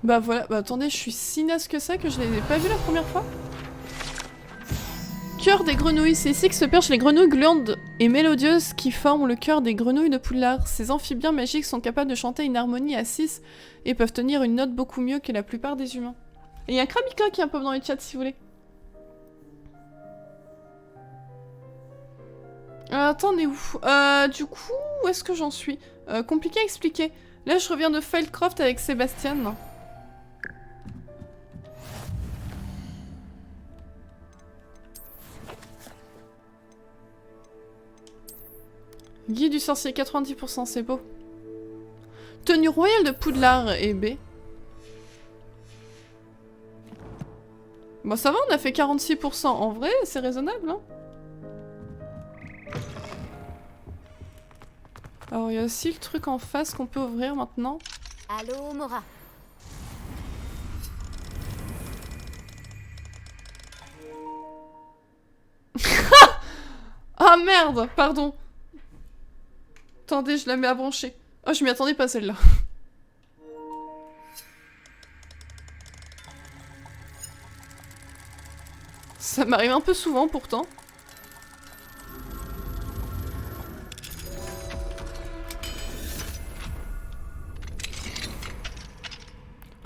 Bah voilà, bah attendez, je suis si naze que ça que je les ai pas vus la première fois. Cœur des grenouilles, c'est ici que se perchent les grenouilles gluantes et mélodieuses qui forment le cœur des grenouilles de Poudlard. Ces amphibiens magiques sont capables de chanter une harmonie à 6 et peuvent tenir une note beaucoup mieux que la plupart des humains. Et il y a Krabika qui est un peu dans les chats si vous voulez. Attendez où? Du coup, où est-ce que j'en suis? Compliqué à expliquer. Là, je reviens de Feldcroft avec Sébastien. Guide du sorcier, 90%, c'est beau. Tenue royale de Poudlard et B. Bon, ça va, on a fait 46%. En vrai, c'est raisonnable, hein. Alors, il y a aussi le truc en face qu'on peut ouvrir maintenant. Allô, Mora. Ah merde, pardon. Attendez, je la mets à brancher. Oh, je m'y attendais pas celle-là. Ça m'arrive un peu souvent pourtant.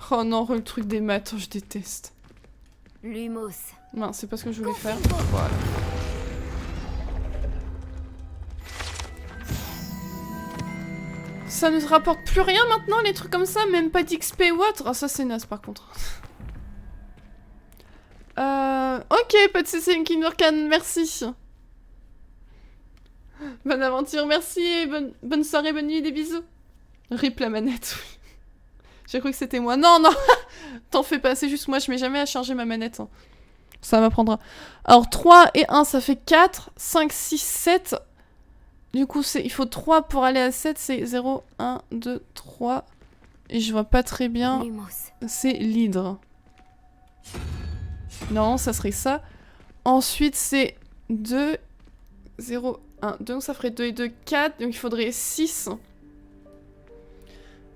Oh non, le truc des maths, je déteste. Lumos. Non, c'est pas ce que je voulais faire. Voilà. Ça ne rapporte plus rien maintenant, les trucs comme ça, même pas d'XP ou autre. Ah, ça c'est naze par contre. Ok, pas de soucis, Kindercan, merci. Bonne aventure, merci, et bonne soirée, bonne nuit, des bisous. Rip la manette, oui. J'ai cru que c'était moi. Non, non. T'en fais pas, c'est juste moi, je mets jamais à charger ma manette. Hein. Ça m'apprendra. Alors 3 et 1, ça fait 4, 5, 6, 7. Du coup, il faut 3 pour aller à 7, c'est 0, 1, 2, 3. Et je vois pas très bien. C'est l'hydre. Non, ça serait ça. Ensuite, c'est 2, 0, 1, 2. Donc ça ferait 2 et 2, 4. Donc il faudrait 6.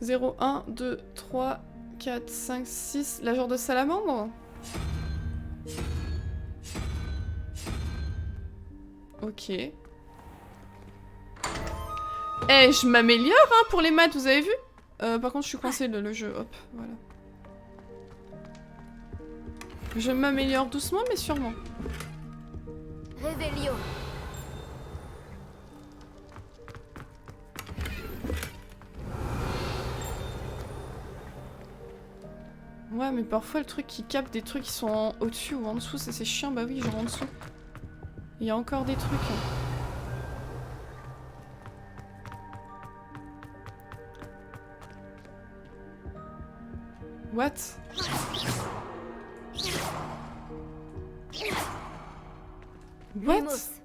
0, 1, 2, 3, 4, 5, 6. La genre de salamandre. Ok. Eh, je m'améliore hein, pour les maths, vous avez vu? Par contre, je suis coincée le jeu. Hop, voilà. Je m'améliore doucement, mais sûrement. Revelio. Ouais, mais parfois le truc qui capte des trucs qui sont au-dessus ou en dessous, ça c'est chiant. Bah oui, genre en dessous. Il y a encore des trucs. What? What? Lumos.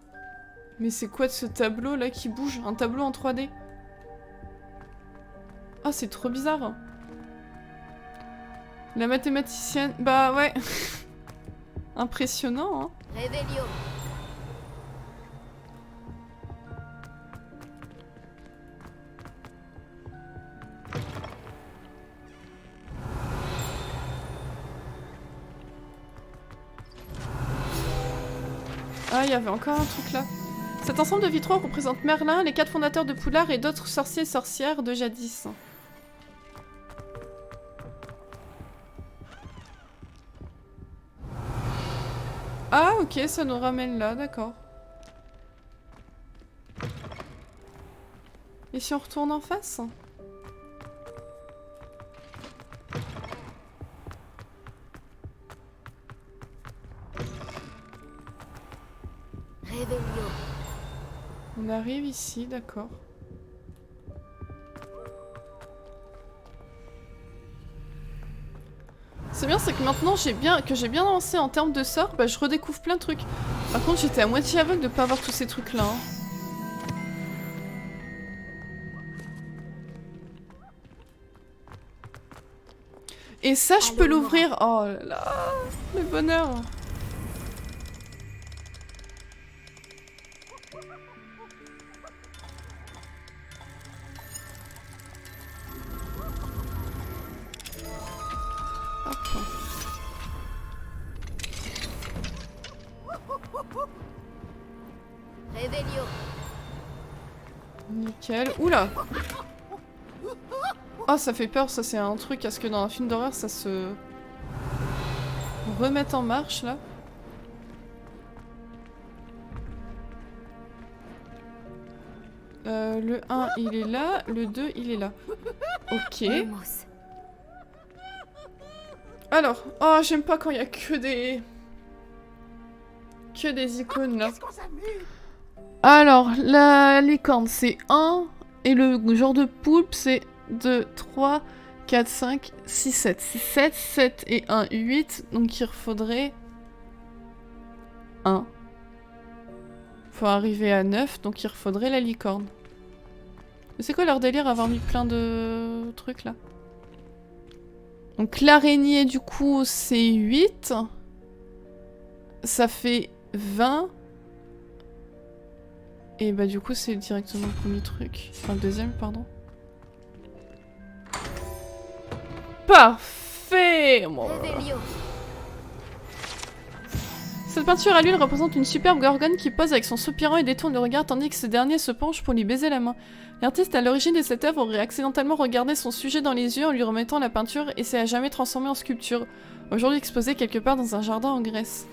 Mais c'est quoi de ce tableau là qui bouge? Un tableau en 3D? Ah, c'est trop bizarre. La mathématicienne... Bah ouais. Impressionnant, hein. Revelio. Ah, il y avait encore un truc là. Cet ensemble de vitraux représente Merlin, les 4 fondateurs de Poudlard et d'autres sorciers et sorcières de jadis. Ah, ok, ça nous ramène là, d'accord. Et si on retourne en face? Revelio. On arrive ici, d'accord. C'est bien, c'est que maintenant j'ai bien avancé en termes de sorts, bah je redécouvre plein de trucs. Par contre, j'étais à moitié aveugle de pas avoir tous ces trucs là. Hein. Et ça, je peux l'ouvrir. Oh là là, le bonheur. Revelio. Nickel. Oula. Oh, ça fait peur, ça c'est un truc. Est-ce que dans un film d'horreur, ça se remette en marche là? Le 1 il est là, le 2 il est là. Ok. Lumos. Alors, oh j'aime pas quand il y a que des icônes là. Alors, la licorne c'est 1 et le genre de poulpe c'est 2, 3, 4, 5, 6, 7. 6, 7, 7 et 1, 8. Donc il faudrait 1. Faut arriver à 9, donc il faudrait la licorne. Mais c'est quoi leur délire avoir mis plein de trucs là? Donc l'araignée du coup c'est 8. Ça fait 20. Et bah du coup c'est directement le premier truc. Enfin le deuxième pardon. Parfait! Revelio. Cette peinture à l'huile représente une superbe gorgone qui pose avec son soupirant et détourne le regard tandis que ce dernier se penche pour lui baiser la main. L'artiste à l'origine de cette œuvre aurait accidentellement regardé son sujet dans les yeux en lui remettant la peinture et s'est à jamais transformée en sculpture, aujourd'hui exposée quelque part dans un jardin en Grèce.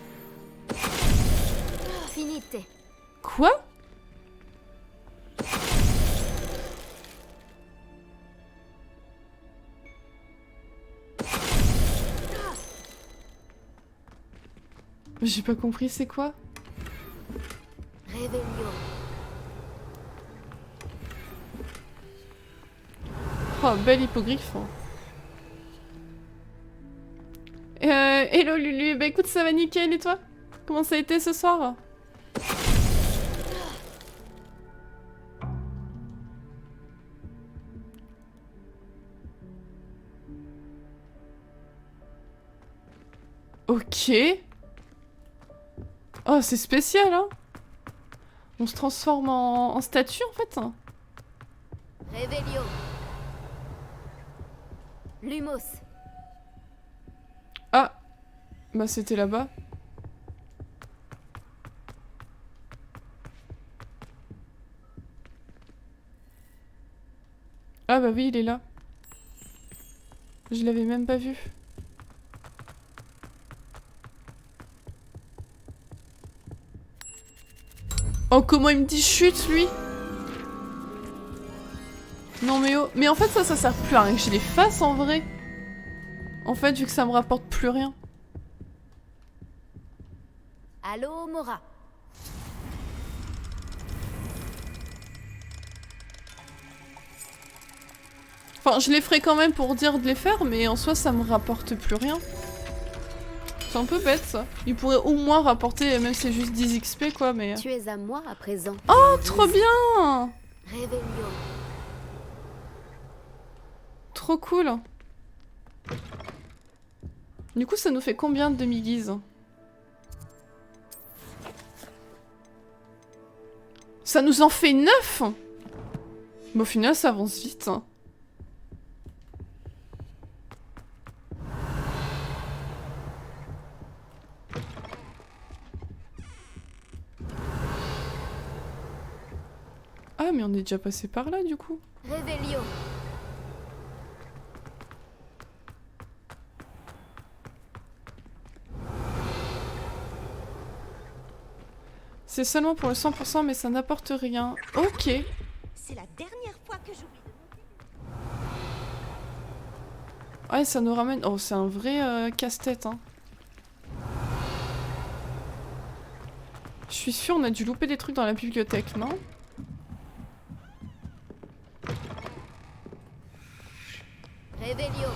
Finite. Quoi? J'ai pas compris, c'est quoi? Revelio. Oh, bel hippogriffe. Hello Lulu, bah écoute, ça va nickel et toi? Comment ça a été ce soir? Ok. Oh, c'est spécial, hein? On se transforme en statue, en fait. Revelio. Lumos. Ah. Bah, c'était là-bas. Ah bah oui, il est là. Je l'avais même pas vu. Oh, comment il me dit chute, lui? Non mais oh... Mais en fait, ça sert plus à rien que je les fasse, en vrai. En fait, vu que ça me rapporte plus rien. Allô, Mora. Enfin, je les ferai quand même pour dire de les faire, mais en soi, ça me rapporte plus rien. C'est un peu bête, ça. Il pourrait au moins rapporter, même si c'est juste 10 XP, quoi, mais... Tu es à moi à présent. Oh, trop bien! Réveillon. Trop cool. Du coup, ça nous fait combien de demi-guises? Ça nous en fait 9! Mais au final, ça avance vite. Hein. Ah, mais on est déjà passé par là, du coup. Réveillon. C'est seulement pour le 100%, mais ça n'apporte rien. Ok. C'est la dernière fois que j'oublie de noter. Ouais, ça nous ramène... Oh, c'est un vrai casse-tête, hein. Je suis sûre, on a dû louper des trucs dans la bibliothèque, non? Réveillon.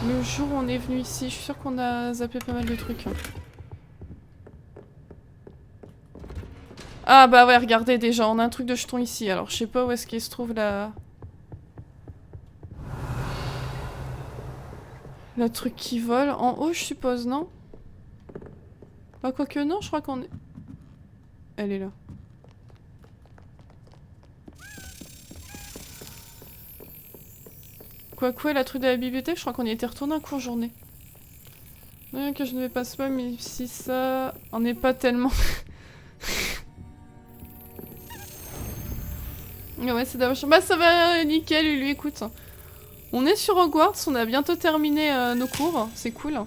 Le jour où on est venu ici, je suis sûre qu'on a zappé pas mal de trucs. Hein. Ah bah ouais, regardez déjà, on a un truc de jeton ici. Alors je sais pas où est-ce qu'il se trouve la... Le truc qui vole. En haut, je suppose, non? Bah quoique non, je crois qu'on est... Elle est là. Quoique, la truc de la bibliothèque, je crois qu'on y était retourné en cours journée. Que je ne vais pas pas, mais si ça... On n'est pas tellement... Ouais, c'est dommage. Bah ça va, nickel, lui, écoute. On est sur Hogwarts, on a bientôt terminé nos cours, c'est cool.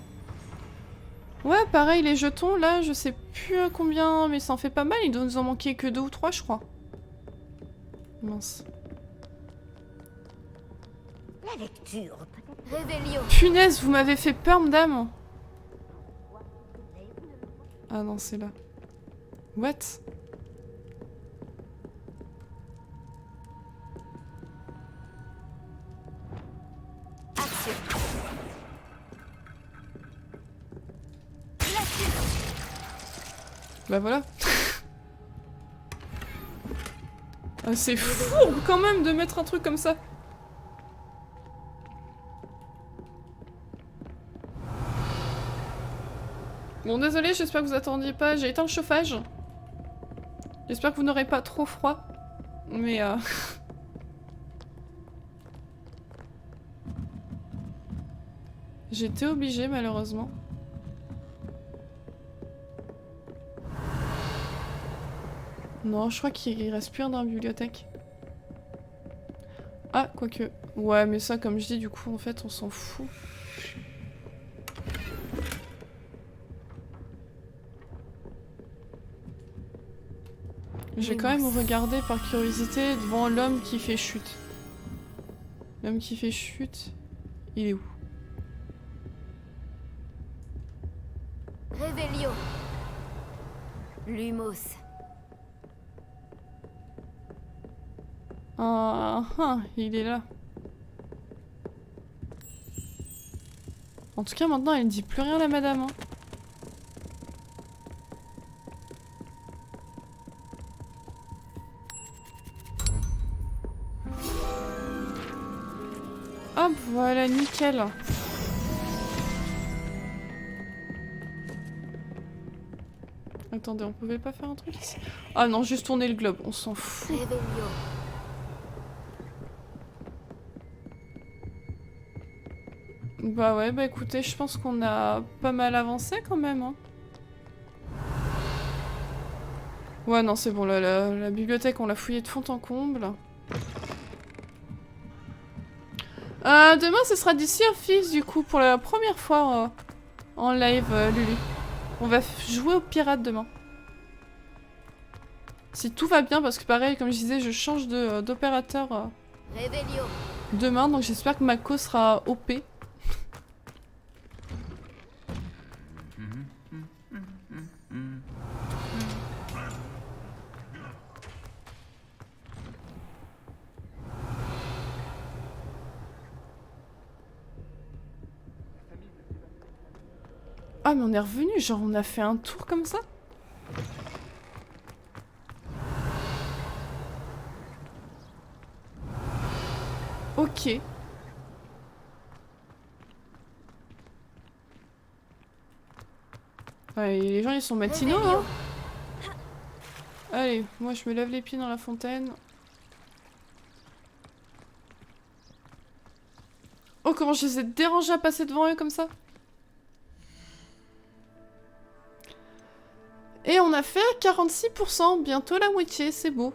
Ouais, pareil, les jetons, là, je sais plus combien, mais ça en fait pas mal, il doit nous en manquer que 2 ou 3, je crois. Mince. La lecture, peut-être. Réveillon. Punaise, vous m'avez fait peur, madame. Ah non, c'est là. What? Action. Bah voilà. Ah, c'est fou quand même de mettre un truc comme ça. Bon, désolé, j'espère que vous attendiez pas. J'ai éteint le chauffage. J'espère que vous n'aurez pas trop froid. Mais J'étais obligée, malheureusement. Non, je crois qu'il reste plus rien dans la bibliothèque. Ah, quoique. Ouais, mais ça, comme je dis, du coup, en fait, on s'en fout. Je vais quand même regarder par curiosité devant l'homme qui fait chute. L'homme qui fait chute, il est où? Réveillon. Lumos. Ah, il est là. En tout cas, maintenant, elle ne dit plus rien, la madame. Hein. Hop, voilà, nickel. Attendez, on pouvait pas faire un truc ici? Ah non, juste tourner le globe, on s'en fout. Réveillon. Bah ouais, bah écoutez, je pense qu'on a pas mal avancé quand même. Hein. Ouais, non, c'est bon, la bibliothèque, on l'a fouillée de fond en comble. Demain, ce sera du Surface, du coup, pour la première fois en live, Lulu. On va jouer aux pirates demain. Si tout va bien, parce que pareil, comme je disais, je change d'opérateur demain, donc j'espère que Mako sera OP. Ah mais on est revenu, genre on a fait un tour comme ça? Ok. Ouais, les gens ils sont matinaux hein. Allez, moi je me lave les pieds dans la fontaine. Oh comment j'essaie de déranger à passer devant eux comme ça. Et on a fait 46%, bientôt la moitié, c'est beau.